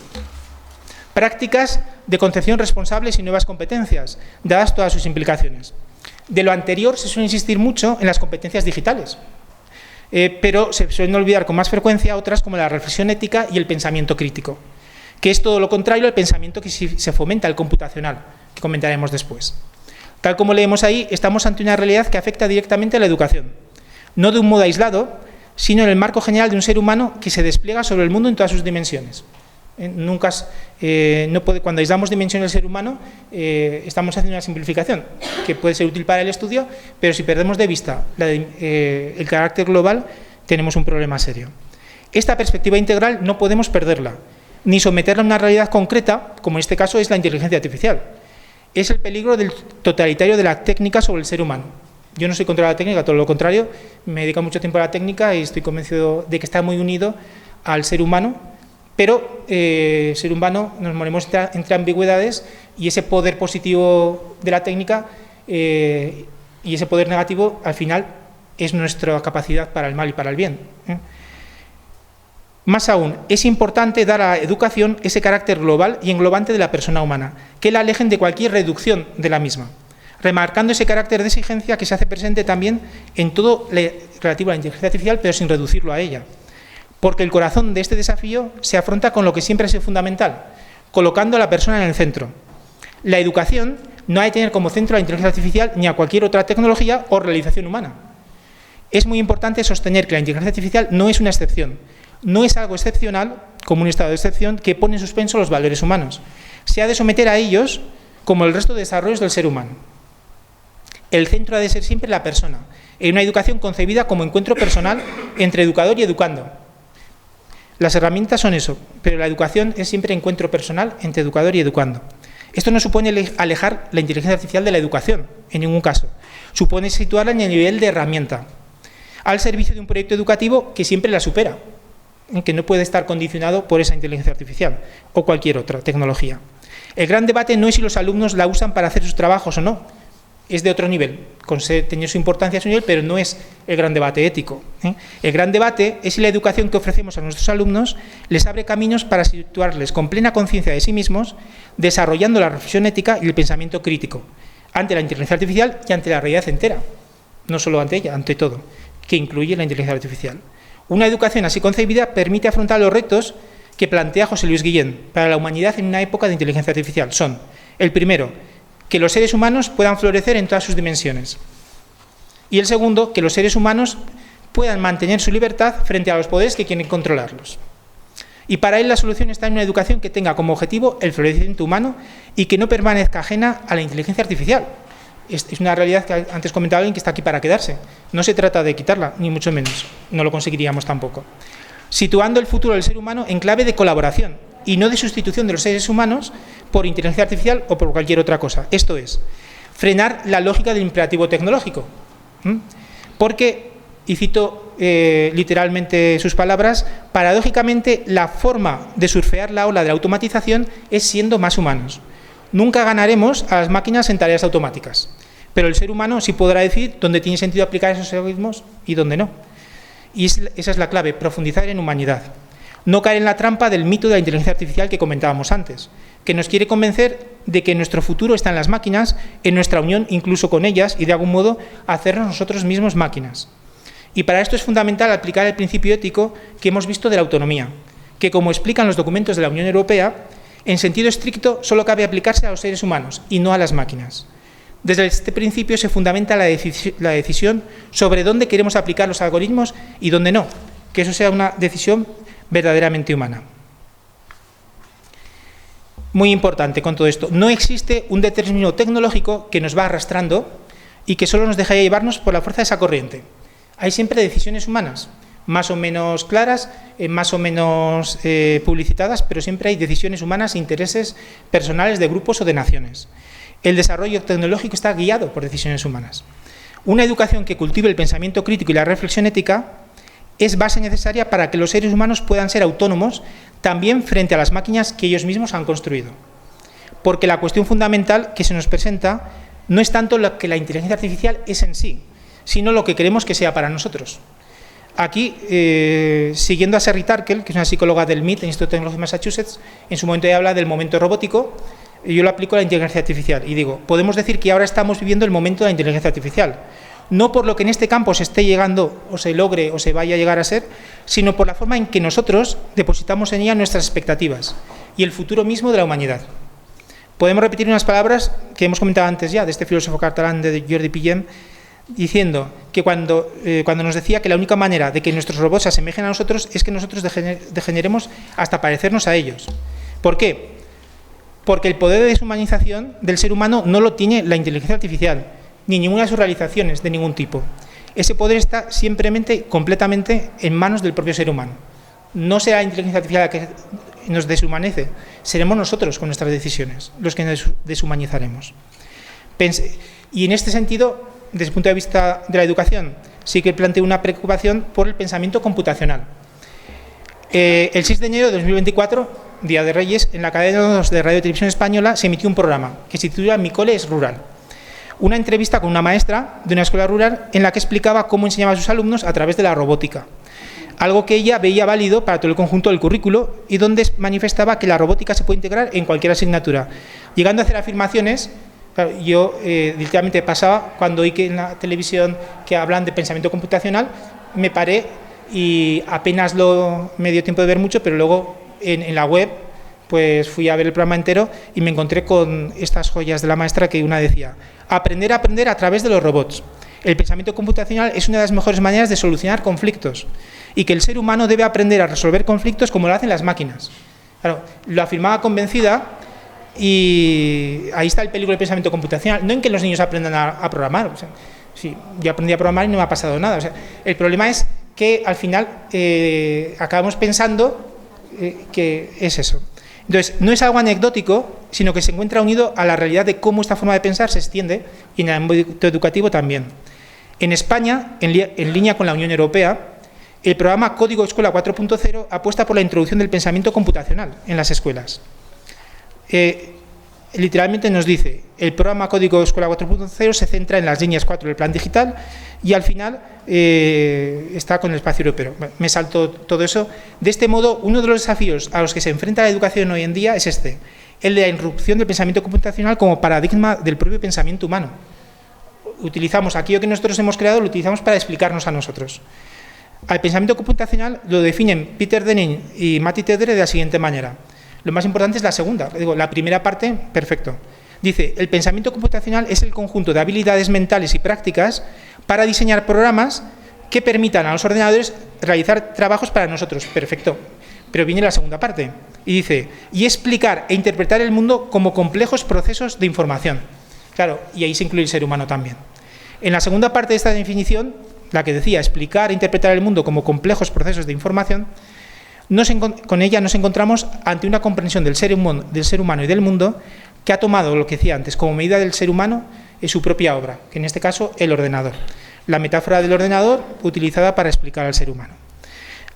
S2: prácticas de concepción responsables y nuevas competencias, dadas todas sus implicaciones. De lo anterior se suele insistir mucho en las competencias digitales, pero se suelen olvidar con más frecuencia otras como la reflexión ética y el pensamiento crítico, que es todo lo contrario al pensamiento que se fomenta, el computacional, que comentaremos después. Tal como leemos ahí, estamos ante una realidad que afecta directamente a la educación, no de un modo aislado, sino en el marco general de un ser humano que se despliega sobre el mundo en todas sus dimensiones. Cuando aislamos dimensiones del ser humano, estamos haciendo una simplificación, que puede ser útil para el estudio, pero si perdemos de vista el carácter global, tenemos un problema serio. Esta perspectiva integral no podemos perderla, ni someterla a una realidad concreta, como en este caso es la inteligencia artificial. Es el peligro del totalitario de la técnica sobre el ser humano. Yo no soy contra la técnica, todo lo contrario, me dedico mucho tiempo a la técnica y estoy convencido de que está muy unido al ser humano, pero el ser humano nos movemos entre ambigüedades y ese poder positivo de la técnica y ese poder negativo, al final, es nuestra capacidad para el mal y para el bien. Más aún, es importante dar a la educación ese carácter global y englobante de la persona humana, que la alejen de cualquier reducción de la misma, remarcando ese carácter de exigencia que se hace presente también en todo lo relativo a la inteligencia artificial, pero sin reducirlo a ella. Porque el corazón de este desafío se afronta con lo que siempre ha sido fundamental, colocando a la persona en el centro. La educación no ha de tener como centro a la inteligencia artificial ni a cualquier otra tecnología o realización humana. Es muy importante sostener que la inteligencia artificial no es una excepción, no es algo excepcional, como un estado de excepción, que pone en suspenso los valores humanos. Se ha de someter a ellos como el resto de desarrollos del ser humano. El centro ha de ser siempre la persona, en una educación concebida como encuentro personal entre educador y educando. Las herramientas son eso, pero la educación es siempre encuentro personal entre educador y educando. Esto no supone alejar la inteligencia artificial de la educación, en ningún caso. Supone situarla en el nivel de herramienta, al servicio de un proyecto educativo que siempre la supera, que no puede estar condicionado por esa inteligencia artificial o cualquier otra tecnología. El gran debate no es si los alumnos la usan para hacer sus trabajos o no, es de otro nivel, tiene su importancia a su nivel, pero no es el gran debate ético. El gran debate es si la educación que ofrecemos a nuestros alumnos les abre caminos para situarles con plena conciencia de sí mismos, desarrollando la reflexión ética y el pensamiento crítico ante la inteligencia artificial y ante la realidad entera, no solo ante ella, ante todo, que incluye la inteligencia artificial. Una educación así concebida permite afrontar los retos que plantea José Luis Guillén para la humanidad en una época de inteligencia artificial. Son, el primero, que los seres humanos puedan florecer en todas sus dimensiones. Y el segundo, que los seres humanos puedan mantener su libertad frente a los poderes que quieren controlarlos. Y para él la solución está en una educación que tenga como objetivo el florecimiento humano y que no permanezca ajena a la inteligencia artificial. Es una realidad que antes comentaba alguien que está aquí para quedarse. No se trata de quitarla, ni mucho menos. No lo conseguiríamos tampoco. Situando el futuro del ser humano en clave de colaboración y no de sustitución de los seres humanos por inteligencia artificial o por cualquier otra cosa. Esto es, frenar la lógica del imperativo tecnológico. Porque, y cito literalmente sus palabras, paradójicamente la forma de surfear la ola de la automatización es siendo más humanos. Nunca ganaremos a las máquinas en tareas automáticas, pero el ser humano sí podrá decir dónde tiene sentido aplicar esos algoritmos y dónde no. Y esa es la clave, profundizar en humanidad. No caer en la trampa del mito de la inteligencia artificial que comentábamos antes, que nos quiere convencer de que nuestro futuro está en las máquinas, en nuestra unión incluso con ellas y de algún modo hacernos nosotros mismos máquinas. Y para esto es fundamental aplicar el principio ético que hemos visto de la autonomía, que como explican los documentos de la Unión Europea, en sentido estricto solo cabe aplicarse a los seres humanos y no a las máquinas. Desde este principio se fundamenta la decisión sobre dónde queremos aplicar los algoritmos y dónde no, que eso sea una decisión verdaderamente humana. Muy importante con todo esto, no existe un determinismo tecnológico que nos va arrastrando y que solo nos deja llevarnos por la fuerza de esa corriente. Hay siempre decisiones humanas, más o menos claras, más o menos publicitadas, pero siempre hay decisiones humanas e intereses personales de grupos o de naciones. El desarrollo tecnológico está guiado por decisiones humanas. Una educación que cultive el pensamiento crítico y la reflexión ética es base necesaria para que los seres humanos puedan ser autónomos también frente a las máquinas que ellos mismos han construido. Porque la cuestión fundamental que se nos presenta no es tanto lo que la inteligencia artificial es en sí, sino lo que queremos que sea para nosotros. Aquí, siguiendo a Sherry Turkle, que es una psicóloga del MIT, el Instituto de Tecnología de Massachusetts, en su momento ella habla del momento robótico, y yo lo aplico a la inteligencia artificial. Y digo, podemos decir que ahora estamos viviendo el momento de la inteligencia artificial. No por lo que en este campo se esté llegando, o se logre, o se vaya a llegar a ser, sino por la forma en que nosotros depositamos en ella nuestras expectativas y el futuro mismo de la humanidad. Podemos repetir unas palabras que hemos comentado antes ya, de este filósofo catalán de Jordi Pillem, diciendo que cuando nos decía que la única manera de que nuestros robots se asemejen a nosotros es que nosotros degeneremos hasta parecernos a ellos. ¿Por qué? Porque el poder de deshumanización del ser humano no lo tiene la inteligencia artificial, ni ninguna de sus realizaciones de ningún tipo. Ese poder está simplemente, completamente en manos del propio ser humano. No será la inteligencia artificial la que nos deshumanece, seremos nosotros con nuestras decisiones los que nos deshumanizaremos. Y en este sentido, desde el punto de vista de la educación, sí que planteo una preocupación por el pensamiento computacional. El 6 de enero de 2024, Día de Reyes, en la cadena 2 de Radio y Televisión Española se emitió un programa que se titula Mi cole es rural. Una entrevista con una maestra de una escuela rural en la que explicaba cómo enseñaba a sus alumnos a través de la robótica. Algo que ella veía válido para todo el conjunto del currículo y donde manifestaba que la robótica se puede integrar en cualquier asignatura, llegando a hacer afirmaciones. Claro, yo literalmente pasaba, cuando oí que en la televisión que hablan de pensamiento computacional, me paré y apenas me dio tiempo de ver mucho, pero luego en la web pues fui a ver el programa entero y me encontré con estas joyas de la maestra, que una decía: aprender a aprender a través de los robots. El pensamiento computacional es una de las mejores maneras de solucionar conflictos y que el ser humano debe aprender a resolver conflictos como lo hacen las máquinas. Claro, lo afirmaba convencida. Y ahí está el peligro del pensamiento computacional, no en que los niños aprendan a programar. O sea, sí, yo aprendí a programar y no me ha pasado nada. O sea, el problema es que al final acabamos pensando que es eso. Entonces, no es algo anecdótico, sino que se encuentra unido a la realidad de cómo esta forma de pensar se extiende, y en el ámbito educativo también. En España, en línea con la Unión Europea, el programa Código Escuela 4.0 apuesta por la introducción del pensamiento computacional en las escuelas. Literalmente nos dice: el programa Código Escuela 4.0 se centra en las líneas 4 del plan digital y al final está con el espacio europeo. Me salto todo eso. De este modo, uno de los desafíos a los que se enfrenta la educación hoy en día es el de la irrupción del pensamiento computacional como paradigma del propio pensamiento humano. Utilizamos aquello que nosotros hemos creado, lo utilizamos para explicarnos a nosotros. Al pensamiento computacional lo definen Peter Denning y Matti Tedre de la siguiente manera. Lo más importante es la segunda. Digo, la primera parte, perfecto. Dice: el pensamiento computacional es el conjunto de habilidades mentales y prácticas para diseñar programas que permitan a los ordenadores realizar trabajos para nosotros. Perfecto. Pero viene la segunda parte y dice, y explicar e interpretar el mundo como complejos procesos de información. Claro, y ahí se incluye el ser humano también. En la segunda parte de esta definición, la que decía explicar e interpretar el mundo como complejos procesos de información, con ella nos encontramos ante una comprensión del ser humano y del mundo que ha tomado, lo que decía antes, como medida del ser humano en su propia obra, que en este caso el ordenador. La metáfora del ordenador utilizada para explicar al ser humano.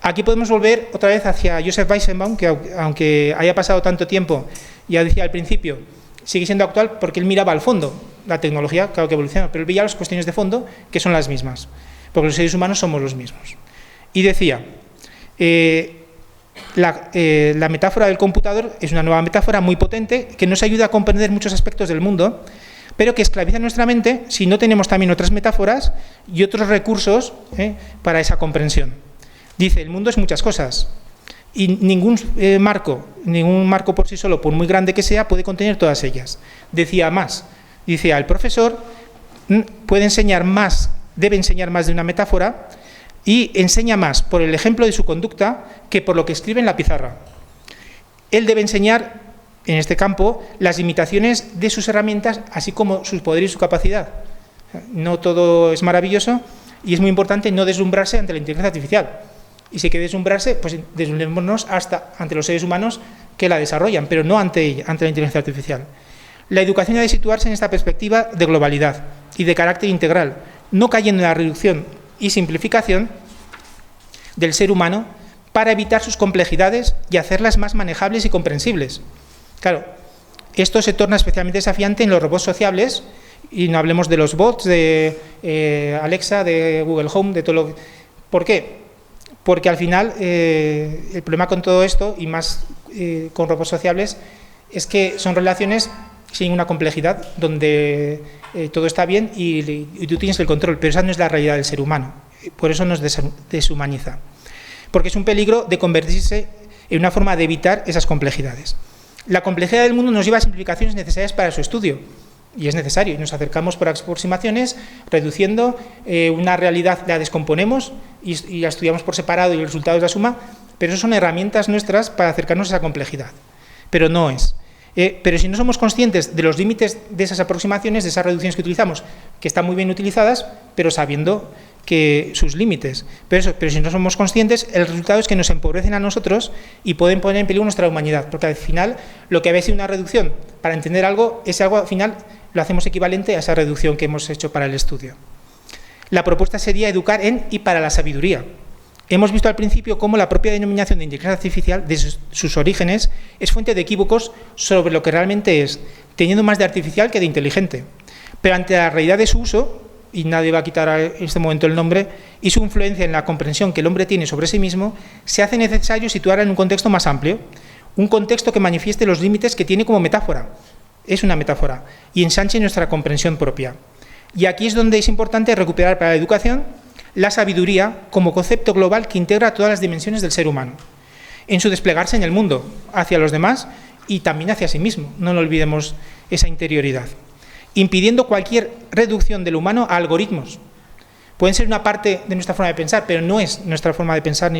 S2: Aquí podemos volver otra vez hacia Joseph Weizenbaum, que aunque haya pasado tanto tiempo, ya decía al principio, sigue siendo actual porque él miraba al fondo. La tecnología, claro que evoluciona, pero él veía las cuestiones de fondo que son las mismas, porque los seres humanos somos los mismos. Y decía, la metáfora del computador es una nueva metáfora muy potente que nos ayuda a comprender muchos aspectos del mundo, pero que esclaviza nuestra mente si no tenemos también otras metáforas y otros recursos para esa comprensión. Dice, el mundo es muchas cosas y ningún marco por sí solo, por muy grande que sea, puede contener todas ellas. Decía más, dice, el profesor debe enseñar más de una metáfora y enseña más por el ejemplo de su conducta que por lo que escribe en la pizarra. Él debe enseñar, en este campo, las limitaciones de sus herramientas, así como sus poderes y su capacidad. No todo es maravilloso y es muy importante no deslumbrarse ante la inteligencia artificial. Y si hay que deslumbrarse, pues deslumbrémonos hasta ante los seres humanos que la desarrollan, pero no ante ella, ante la inteligencia artificial. La educación ha de situarse en esta perspectiva de globalidad y de carácter integral, no cayendo en la reducción y simplificación del ser humano para evitar sus complejidades y hacerlas más manejables y comprensibles. Claro, esto se torna especialmente desafiante en los robots sociables, y no hablemos de los bots, de Alexa, de Google Home, de todo lo que... ¿Por qué? Porque al final el problema con todo esto, y más con robots sociables, es que son relaciones sin una complejidad, donde todo está bien y tú tienes el control, pero esa no es la realidad del ser humano. Por eso nos deshumaniza. Porque es un peligro de convertirse en una forma de evitar esas complejidades. La complejidad del mundo nos lleva a simplificaciones necesarias para su estudio, y es necesario, y nos acercamos por aproximaciones, reduciendo una realidad, la descomponemos y la estudiamos por separado y el resultado es la suma, pero eso son herramientas nuestras para acercarnos a esa complejidad. Pero no es. Pero si no somos conscientes de los límites de esas aproximaciones, de esas reducciones que utilizamos, que están muy bien utilizadas, pero sabiendo que sus límites. Pero si no somos conscientes, el resultado es que nos empobrecen a nosotros y pueden poner en peligro nuestra humanidad, porque al final lo que había sido una reducción para entender algo, ese algo al final lo hacemos equivalente a esa reducción que hemos hecho para el estudio. La propuesta sería educar en y para la sabiduría. Hemos visto al principio cómo la propia denominación de inteligencia artificial, desde sus orígenes, es fuente de equívocos sobre lo que realmente es, teniendo más de artificial que de inteligente. Pero ante la realidad de su uso, y nadie va a quitar en este momento el nombre, y su influencia en la comprensión que el hombre tiene sobre sí mismo, se hace necesario situarla en un contexto más amplio, un contexto que manifieste los límites que tiene como metáfora. Es una metáfora, y ensanche nuestra comprensión propia. Y aquí es donde es importante recuperar para la educación la sabiduría como concepto global que integra todas las dimensiones del ser humano, en su desplegarse en el mundo, hacia los demás y también hacia sí mismo. No olvidemos esa interioridad. Impidiendo cualquier reducción del humano a algoritmos. Pueden ser una parte de nuestra forma de pensar, pero no es nuestra forma de pensar.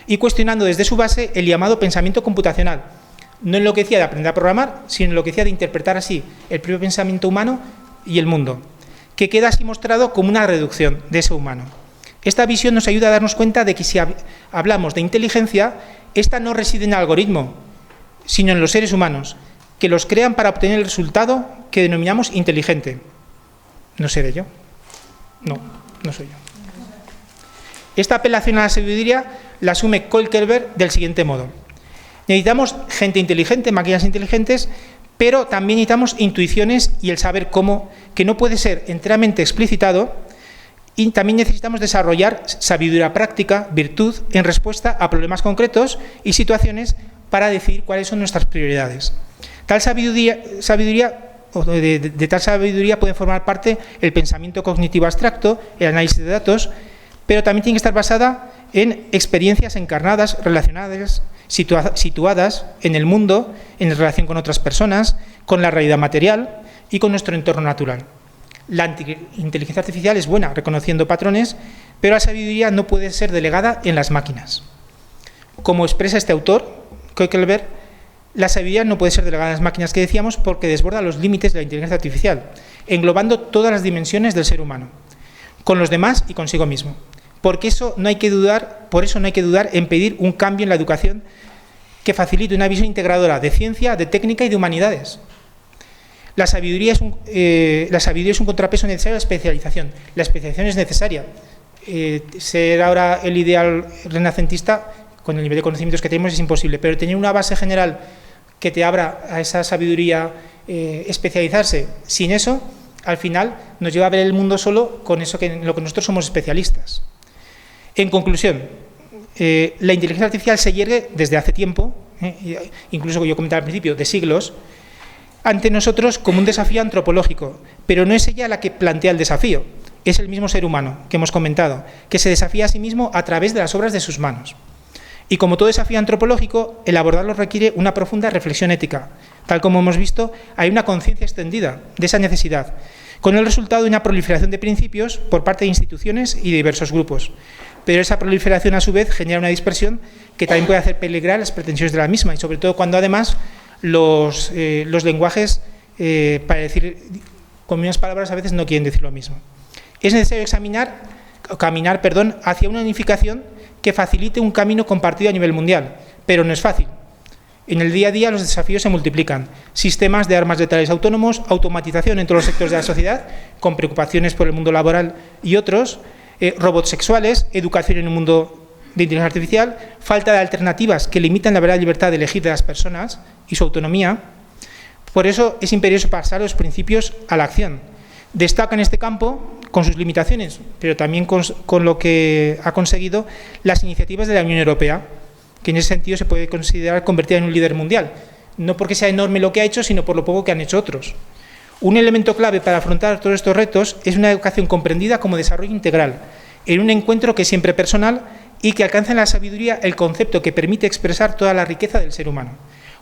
S2: Y cuestionando desde su base el llamado pensamiento computacional. No en lo que decía de aprender a programar, sino en lo que decía de interpretar así el propio pensamiento humano y el mundo, que queda así mostrado como una reducción de ese humano. Esta visión nos ayuda a darnos cuenta de que si hablamos de inteligencia, esta no reside en el algoritmo, sino en los seres humanos, que los crean para obtener el resultado que denominamos inteligente. ¿No seré yo? No soy yo. Esta apelación a la sabiduría la asume Kohlberg del siguiente modo. Necesitamos gente inteligente, máquinas inteligentes, pero también necesitamos intuiciones y el saber cómo, que no puede ser enteramente explicitado, y también necesitamos desarrollar sabiduría práctica, virtud, en respuesta a problemas concretos y situaciones para decidir cuáles son nuestras prioridades. De tal sabiduría puede formar parte el pensamiento cognitivo abstracto, el análisis de datos, pero también tiene que estar basada en experiencias encarnadas, relacionadas, situadas en el mundo, en relación con otras personas, con la realidad material y con nuestro entorno natural. La inteligencia artificial es buena reconociendo patrones pero la sabiduría no puede ser delegada en las máquinas. Como expresa este autor, Keukelberg, la sabiduría no puede ser delegada en las máquinas que decíamos porque desborda los límites de la inteligencia artificial, englobando todas las dimensiones del ser humano, con los demás y consigo mismo. Por eso no hay que dudar en pedir un cambio en la educación que facilite una visión integradora de ciencia, de técnica y de humanidades. La sabiduría es un contrapeso necesario a la especialización. La especialización es necesaria. Ser ahora el ideal renacentista, con el nivel de conocimientos que tenemos, es imposible, pero tener una base general que te abra a esa sabiduría, especializarse, sin eso, al final nos lleva a ver el mundo solo con eso en lo que nosotros somos especialistas. En conclusión, la inteligencia artificial se yergue desde hace tiempo, incluso como yo comentaba al principio, de siglos, ante nosotros como un desafío antropológico, pero no es ella la que plantea el desafío, es el mismo ser humano que hemos comentado, que se desafía a sí mismo a través de las obras de sus manos. Y como todo desafío antropológico, el abordarlo requiere una profunda reflexión ética. Tal como hemos visto, hay una conciencia extendida de esa necesidad, con el resultado de una proliferación de principios por parte de instituciones y de diversos grupos. Pero esa proliferación, a su vez, genera una dispersión que también puede hacer peligrar las pretensiones de la misma, y sobre todo cuando, además, los lenguajes, para decir con unas palabras, a veces no quieren decir lo mismo. Es necesario caminar hacia una unificación que facilite un camino compartido a nivel mundial, pero no es fácil. En el día a día los desafíos se multiplican. Sistemas de armas letales autónomos, automatización en todos los sectores de la sociedad, con preocupaciones por el mundo laboral y otros, robots sexuales, educación en un mundo de inteligencia artificial, falta de alternativas que limitan la verdadera libertad de elegir de las personas y su autonomía. Por eso es imperioso pasar los principios a la acción. Destaca en este campo, con sus limitaciones, pero también con lo que ha conseguido, las iniciativas de la Unión Europea, que en ese sentido se puede considerar convertida en un líder mundial, no porque sea enorme lo que ha hecho, sino por lo poco que han hecho otros. Un elemento clave para afrontar todos estos retos es una educación comprendida como desarrollo integral, en un encuentro que es siempre personal y que alcanza en la sabiduría el concepto que permite expresar toda la riqueza del ser humano,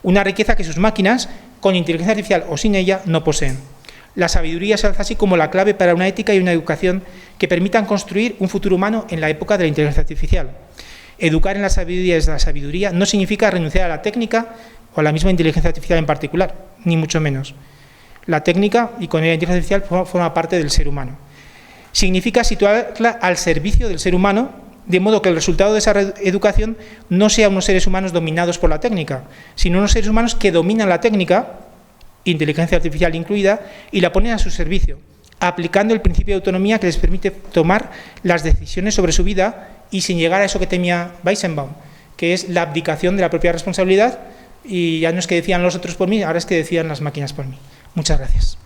S2: una riqueza que sus máquinas, con inteligencia artificial o sin ella, no poseen. La sabiduría se alza así como la clave para una ética y una educación que permitan construir un futuro humano en la época de la inteligencia artificial. Educar en la sabiduría desde la sabiduría no significa renunciar a la técnica o a la misma inteligencia artificial en particular, ni mucho menos. La técnica, y con ella la inteligencia artificial, forma parte del ser humano. Significa situarla al servicio del ser humano, de modo que el resultado de esa educación no sea unos seres humanos dominados por la técnica, sino unos seres humanos que dominan la técnica, inteligencia artificial incluida, y la ponen a su servicio, aplicando el principio de autonomía que les permite tomar las decisiones sobre su vida y sin llegar a eso que temía Weizenbaum, que es la abdicación de la propia responsabilidad, y ya no es que decían los otros por mí, ahora es que decían las máquinas por mí. Muchas gracias.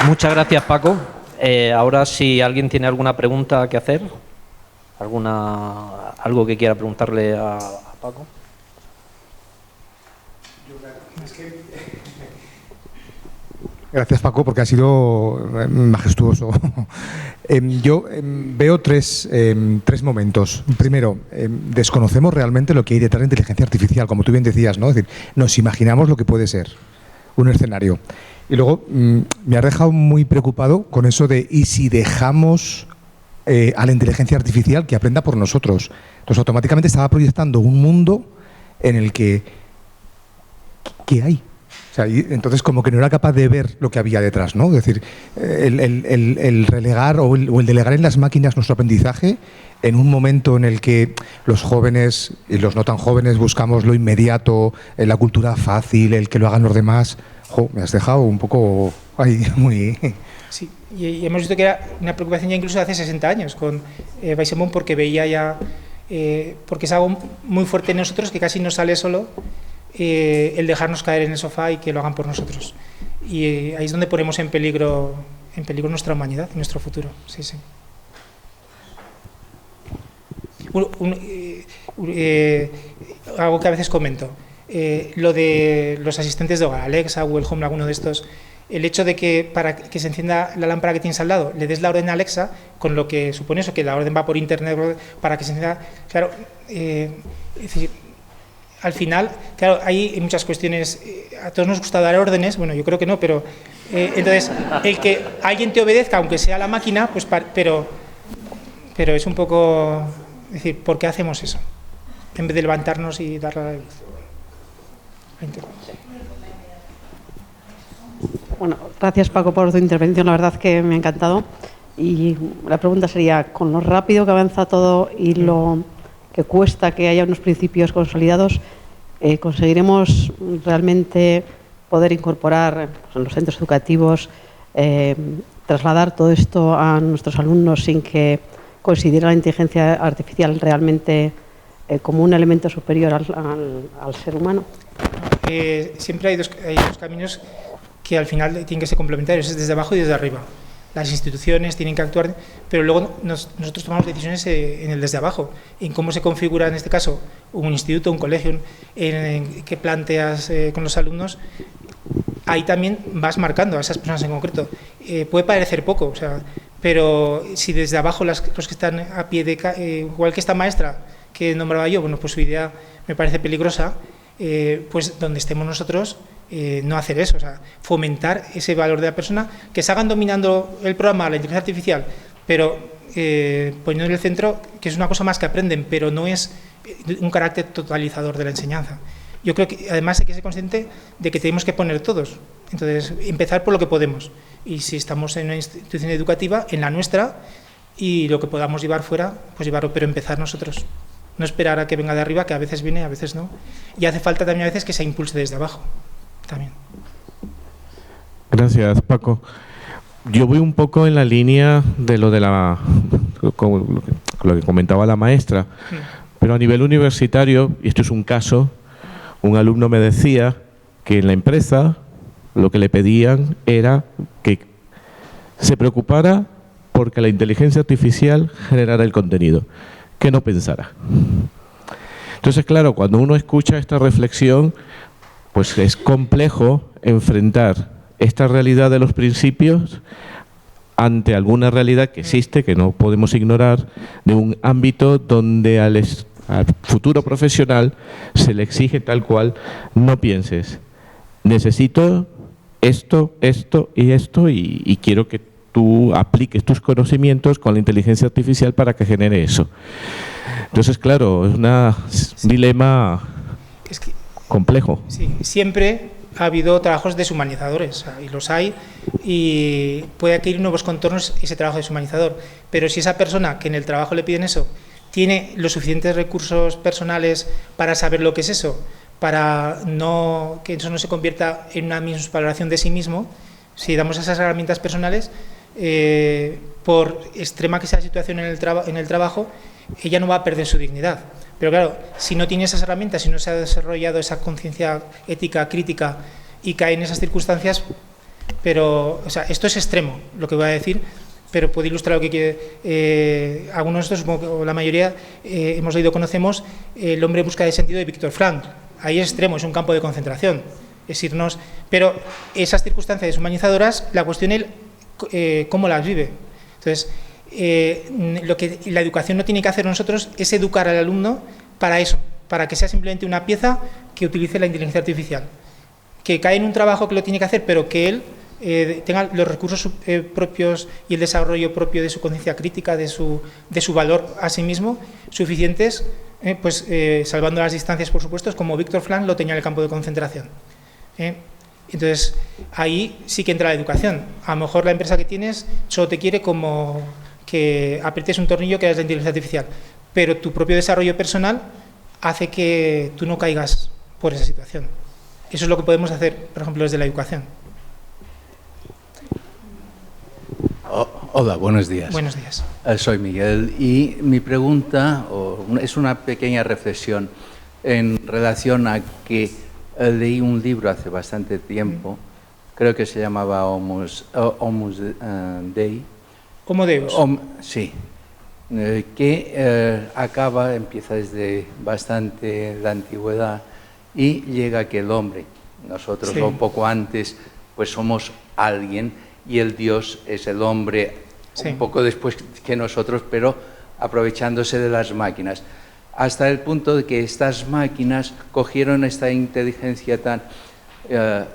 S1: Muchas gracias, Paco. Ahora, si alguien tiene alguna pregunta que hacer, algo que quiera preguntarle a Paco.
S3: Gracias, Paco, porque ha sido majestuoso. Yo veo tres momentos. Primero, desconocemos realmente lo que hay detrás de la inteligencia artificial, como tú bien decías, ¿no? Es decir, nos imaginamos lo que puede ser un escenario. Y luego me ha dejado muy preocupado con eso de ¿y si dejamos a la inteligencia artificial que aprenda por nosotros? Entonces automáticamente estaba proyectando un mundo en el que ¿qué hay? O sea, entonces como que no era capaz de ver lo que había detrás, ¿no? Es decir, el relegar o el delegar en las máquinas nuestro aprendizaje en un momento en el que los jóvenes y los no tan jóvenes buscamos lo inmediato, la cultura fácil, el que lo hagan los demás. Me has dejado un poco ahí muy...
S2: Sí, y hemos visto que era una preocupación ya incluso de hace 60 años con Weizenbaum, porque veía ya, porque es algo muy fuerte en nosotros que casi nos sale solo, el dejarnos caer en el sofá y que lo hagan por nosotros. Y ahí es donde ponemos en peligro nuestra humanidad, nuestro futuro. Sí, sí. Algo que a veces comento, lo de los asistentes de hogar, Alexa, Google Home, alguno de estos, el hecho de que para que se encienda la lámpara que tienes al lado le des la orden a Alexa, con lo que supone eso, que la orden va por internet para que se encienda, claro, es decir, al final, claro, hay muchas cuestiones, a todos nos gusta dar órdenes, bueno, yo creo que no, pero entonces, el que alguien te obedezca, aunque sea la máquina, pues pero es un poco, es decir, ¿por qué hacemos eso? En vez de levantarnos y darle la luz.
S4: Bueno, gracias Paco por tu intervención, la verdad que me ha encantado. Y la pregunta sería, con lo rápido que avanza todo y lo que cuesta que haya unos principios consolidados, ¿conseguiremos realmente poder incorporar en los centros educativos, trasladar todo esto a nuestros alumnos sin que consideren la inteligencia artificial realmente como un elemento superior al ser humano?
S2: Siempre hay dos caminos que al final tienen que ser complementarios, es desde abajo y desde arriba. Las instituciones tienen que actuar, pero luego nosotros tomamos decisiones en el desde abajo, en cómo se configura, en este caso, un instituto, un colegio, en qué planteas con los alumnos. Ahí también vas marcando a esas personas en concreto. Puede parecer poco, o sea, pero si desde abajo los que están a pie de igual que esta maestra que nombraba yo, bueno, pues su idea me parece peligrosa, pues donde estemos nosotros, no hacer eso, o sea, fomentar ese valor de la persona, que se hagan dominando el programa, la inteligencia artificial, pero poniendo en el centro que es una cosa más que aprenden, pero no es un carácter totalizador de la enseñanza. Yo creo que además hay que ser consciente de que tenemos que poner todos, entonces empezar por lo que podemos, y si estamos en una institución educativa, en la nuestra, y lo que podamos llevar fuera, pues llevarlo, pero empezar nosotros. No esperar a que venga de arriba, que a veces viene, a veces no. Y hace falta también a veces que se impulse desde abajo. También.
S5: Gracias, Paco. Yo voy un poco en la línea de lo que comentaba la maestra, pero a nivel universitario, y esto es un caso, un alumno me decía que en la empresa lo que le pedían era que se preocupara porque la inteligencia artificial generara el contenido, que no pensara. Entonces, claro, cuando uno escucha esta reflexión, pues es complejo enfrentar esta realidad de los principios ante alguna realidad que existe, que no podemos ignorar, de un ámbito donde al futuro profesional se le exige tal cual: no pienses, necesito esto, esto y esto, y quiero que tú apliques tus conocimientos con la inteligencia artificial para que genere eso. Entonces, claro, es un dilema complejo.
S2: Sí, siempre ha habido trabajos deshumanizadores, y los hay, y puede adquirir nuevos contornos ese trabajo deshumanizador, pero si esa persona que en el trabajo le piden eso tiene los suficientes recursos personales para saber lo que es eso, para que eso no se convierta en una minusvaloración de sí mismo, si damos esas herramientas personales, por extrema que sea la situación en el trabajo, ella no va a perder su dignidad. Pero claro, si no tiene esas herramientas, si no se ha desarrollado esa conciencia ética, crítica, y cae en esas circunstancias, pero, o sea, esto es extremo, lo que voy a decir, pero puede ilustrar lo que quiere. Algunos de nosotros, supongo que la mayoría, hemos leído, conocemos El hombre en busca de sentido de Víctor Frank. Ahí es extremo, es un campo de concentración, es irnos. Pero esas circunstancias deshumanizadoras, la cuestión es cómo las vive. Entonces, lo que la educación no tiene que hacer nosotros es educar al alumno para eso, para que sea simplemente una pieza que utilice la inteligencia artificial, que cae en un trabajo que lo tiene que hacer, pero que él tenga los recursos propios y el desarrollo propio de su conciencia crítica, de su valor a sí mismo, suficientes, pues salvando las distancias, por supuesto, como Víctor Frank lo tenía en el campo de concentración. Entonces, ahí sí que entra la educación. A lo mejor la empresa que tienes solo te quiere como que aprietes un tornillo, que es la inteligencia artificial, pero tu propio desarrollo personal hace que tú no caigas por esa situación. Eso es lo que podemos hacer, por ejemplo, desde la educación.
S6: Hola, buenos días.
S2: Buenos días.
S6: Soy Miguel y mi pregunta es una pequeña reflexión en relación a que leí un libro hace bastante tiempo, creo que se llamaba Homus Dei.
S2: Homo Deus.
S6: Sí, que empieza desde bastante la antigüedad y llega que el hombre, nosotros
S2: sí,
S6: un poco antes, pues somos alguien y el Dios es el hombre sí, un poco después que nosotros, pero aprovechándose de las máquinas. hasta el punto de que estas máquinas cogieron esta inteligencia tan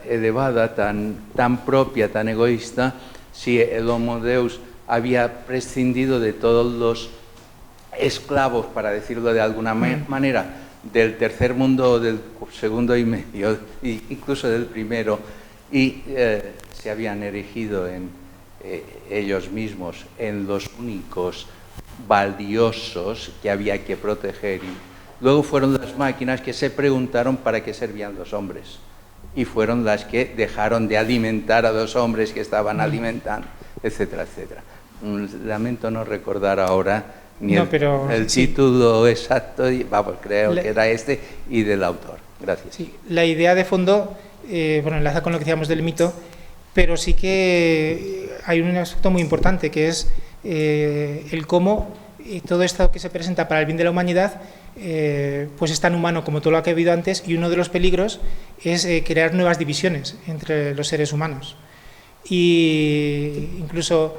S6: elevada, tan propia, tan egoísta. Si el Homo Deus había prescindido de todos los esclavos, para decirlo de alguna manera, del tercer mundo, del segundo y medio, incluso del primero, y se habían erigido en ellos mismos en los únicos valiosos que había que proteger. Y luego fueron las máquinas que se preguntaron para qué servían los hombres, y fueron las que dejaron de alimentar a los hombres que estaban alimentando, etcétera, etcétera. Lamento no recordar ahora ni el título exacto, vamos, creo que era este, y del autor. Gracias.
S2: Sí, la idea de fondo, bueno, enlaza con lo que decíamos del mito, pero sí que hay un aspecto muy importante, que es el cómo todo esto que se presenta para el bien de la humanidad pues es tan humano como todo lo que ha habido antes, y uno de los peligros es crear nuevas divisiones entre los seres humanos. Y incluso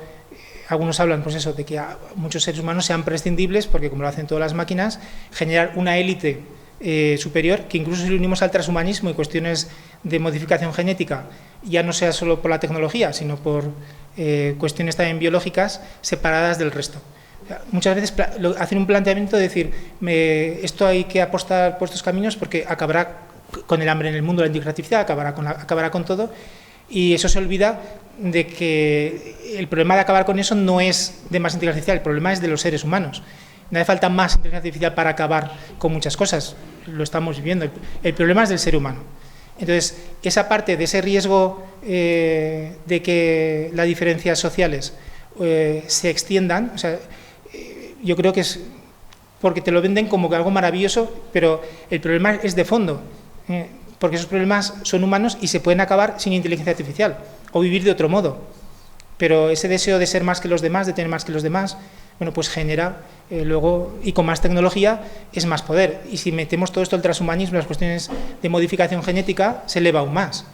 S2: algunos hablan, pues eso, de que muchos seres humanos sean prescindibles, porque como lo hacen todas las máquinas, generar una élite superior, que incluso si lo unimos al transhumanismo y cuestiones de modificación genética, ya no sea solo por la tecnología, sino por cuestiones también biológicas, separadas del resto. Muchas veces hacen un planteamiento de decir, esto hay que apostar por estos caminos porque acabará con el hambre en el mundo, la inteligencia artificial acabará con todo, y eso se olvida de que el problema de acabar con eso no es de más inteligencia artificial, el problema es de los seres humanos. No hace falta más inteligencia artificial para acabar con muchas cosas, lo estamos viviendo, el problema es del ser humano. Entonces, esa parte de ese riesgo de que las diferencias sociales se extiendan, o sea, yo creo que es porque te lo venden como que algo maravilloso, pero el problema es de fondo, porque esos problemas son humanos y se pueden acabar sin inteligencia artificial o vivir de otro modo. Pero ese deseo de ser más que los demás, de tener más que los demás, bueno, pues genera luego, y con más tecnología, es más poder. Y si metemos todo esto, el transhumanismo, las cuestiones de modificación genética, se eleva aún más.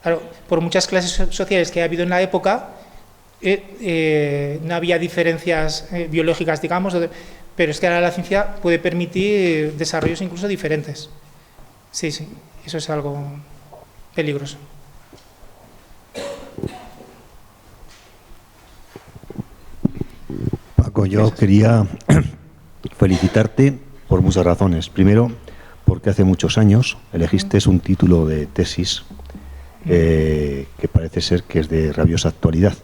S2: Claro, por muchas clases sociales que ha habido en la época, no había diferencias biológicas, digamos, pero es que ahora la ciencia puede permitir desarrollos incluso diferentes. Sí, sí, eso es algo peligroso.
S7: Paco, yo quería felicitarte por muchas razones. Primero, porque hace muchos años elegiste un título de tesis que parece ser que es de rabiosa actualidad.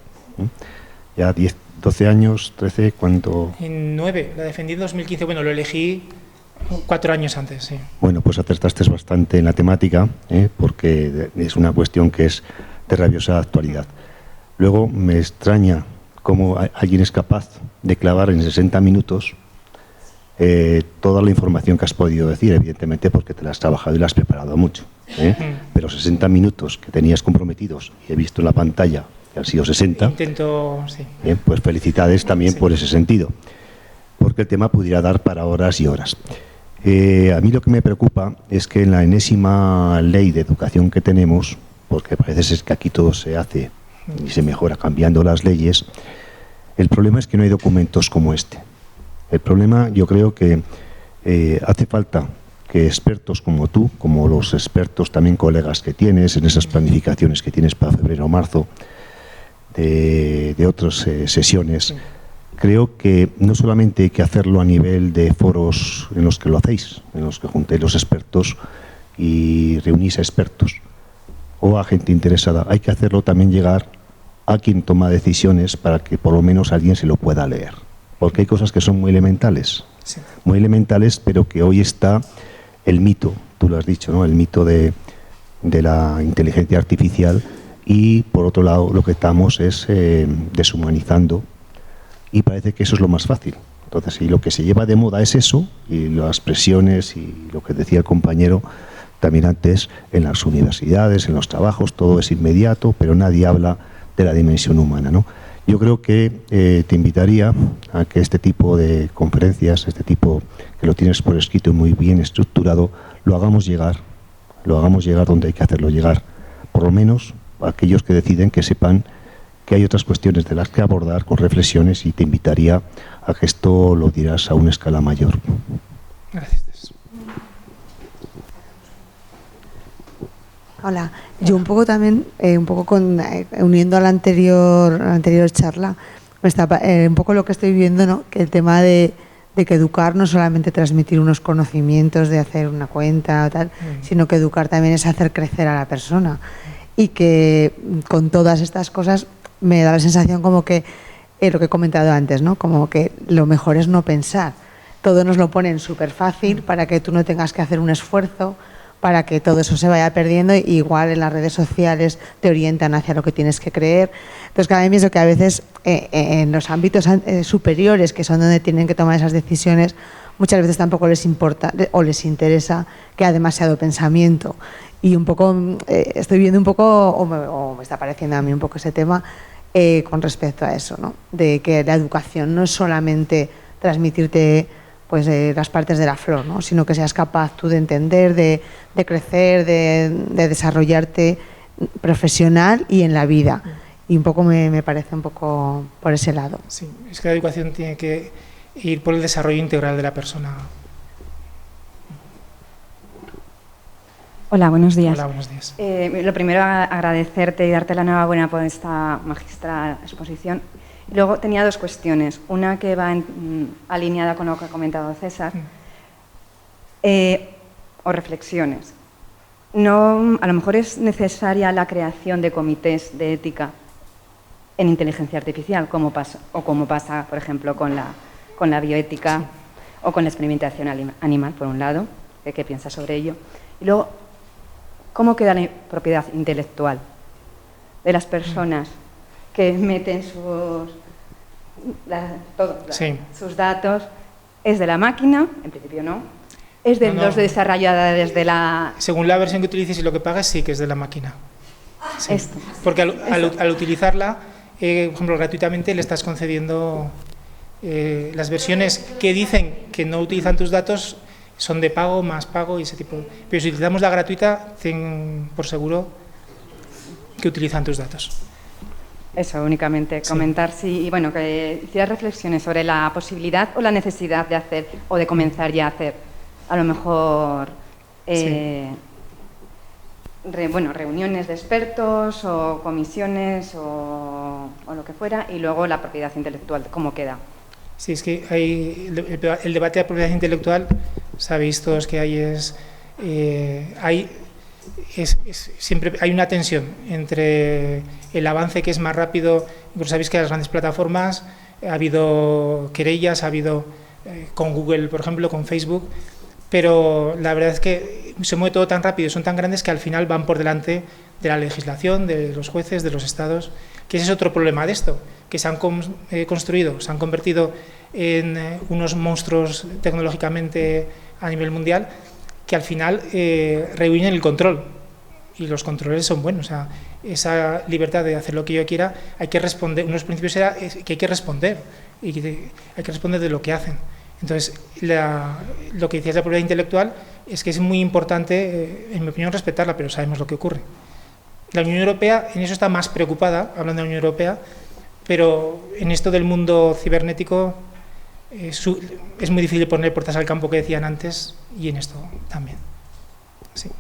S7: Ya 10, 12 años, 13, ¿cuánto?
S2: En 9, la defendí en 2015. Bueno, lo elegí 4 años antes, sí. Bueno,
S7: pues acertaste bastante en la temática, porque es una cuestión que es de rabiosa actualidad. Luego me extraña cómo alguien es capaz de clavar en 60 minutos toda la información que has podido decir, evidentemente porque te la has trabajado y la has preparado mucho. Pero 60 minutos que tenías comprometidos y he visto en la pantalla que han sido 60.
S2: Intento, sí.
S7: Pues felicidades también por ese sentido, porque el tema pudiera dar para horas y horas. A mí lo que me preocupa es que en la enésima ley de educación que tenemos, porque parece ser que aquí todo se hace y se mejora cambiando las leyes, el problema es que no hay documentos como este. El problema, yo creo que hace falta que expertos como tú, como los expertos también colegas que tienes en esas planificaciones que tienes para febrero o marzo, de otras sesiones, creo que no solamente hay que hacerlo a nivel de foros en los que lo hacéis, en los que juntéis los expertos y reunís a expertos o a gente interesada, hay que hacerlo también llegar a quien toma decisiones para que por lo menos alguien se lo pueda leer. Porque hay cosas que son muy elementales, pero que hoy está el mito, tú lo has dicho, ¿no? El mito de la inteligencia artificial, y por otro lado lo que estamos es deshumanizando, y parece que eso es lo más fácil. Entonces, si lo que se lleva de moda es eso, y las presiones y lo que decía el compañero también antes, en las universidades, en los trabajos, todo es inmediato, pero nadie habla de la dimensión humana, ¿no? Yo creo que te invitaría a que este tipo de conferencias, este tipo que lo tienes por escrito y muy bien estructurado, lo hagamos llegar donde hay que hacerlo llegar. Por lo menos aquellos que deciden que sepan que hay otras cuestiones de las que abordar con reflexiones, y te invitaría a que esto lo dieras a una escala mayor.
S2: Gracias.
S8: Hola, yo un poco también, uniendo a la anterior charla, un poco lo que estoy viendo, ¿no? Que el tema de que educar no solamente transmitir unos conocimientos de hacer una cuenta o tal, sino que educar también es hacer crecer a la persona. Y que con todas estas cosas me da la sensación como que, lo que he comentado antes, ¿no? Como que lo mejor es no pensar. Todo nos lo ponen súper fácil para que tú no tengas que hacer un esfuerzo, para que todo eso se vaya perdiendo, y igual en las redes sociales te orientan hacia lo que tienes que creer. Entonces, cada vez pienso que a veces en los ámbitos superiores, que son donde tienen que tomar esas decisiones, muchas veces tampoco les importa o les interesa que haya demasiado pensamiento. Y un poco estoy viendo un poco, o me está pareciendo a mí un poco ese tema con respecto a eso, ¿no? De que la educación no es solamente transmitirte pues las partes de la flor, ¿no? Sino que seas capaz tú de entender, de crecer, de desarrollarte profesional y en la vida. Y un poco me parece un poco por ese lado.
S2: Sí, es que la educación tiene que ir por el desarrollo integral de la persona.
S9: Hola, buenos días.
S2: Hola, buenos días.
S9: Lo primero, agradecerte y darte la enhorabuena por esta magistral exposición. Luego tenía dos cuestiones. Una que va alineada con lo que ha comentado César, o reflexiones. No, a lo mejor es necesaria la creación de comités de ética en inteligencia artificial, como pasa, por ejemplo, con la bioética, sí, o con la experimentación animal, por un lado. ¿Qué piensas sobre ello? Y luego, ¿cómo queda la propiedad intelectual de las personas que meten sus datos? ¿Es de la máquina? En principio no. ¿Es de los desarrolladores de la...?
S2: Según la versión que utilices y lo que pagas, sí que es de la máquina. Sí. Porque al utilizarla, por ejemplo, gratuitamente, le estás concediendo las versiones que dicen que no utilizan tus datos, son de pago, más pago y ese tipo. Pero si utilizamos la gratuita, ten por seguro que utilizan tus datos.
S9: Eso, únicamente comentar que hicieras reflexiones sobre la posibilidad o la necesidad de hacer o de comenzar ya a hacer, a lo mejor, reuniones de expertos o comisiones o lo que fuera, y luego la propiedad intelectual, ¿cómo queda?
S2: Sí, es que el debate de la propiedad intelectual, sabéis todos que siempre hay una tensión entre el avance que es más rápido. Incluso sabéis que las grandes plataformas ha habido querellas, ha habido con Google, por ejemplo, con Facebook, pero la verdad es que se mueve todo tan rápido, son tan grandes que al final van por delante de la legislación, de los jueces, de los estados, que ese es otro problema de esto, que se han construido, se han convertido en unos monstruos tecnológicamente a nivel mundial, que al final reúnen el control, y los controles son buenos. O sea, esa libertad de hacer lo que yo quiera, hay que responder. Uno de los principios era que hay que responder, y hay que responder de lo que hacen. Entonces, lo que decías de la propiedad intelectual es que es muy importante, en mi opinión, respetarla, pero sabemos lo que ocurre. La Unión Europea en eso está más preocupada, hablando de la Unión Europea, pero en esto del mundo cibernético es muy difícil poner puertas al campo, que decían antes, y en esto también. Sí.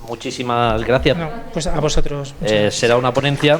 S1: Muchísimas gracias.
S2: No, pues a vosotros.
S1: Será una ponencia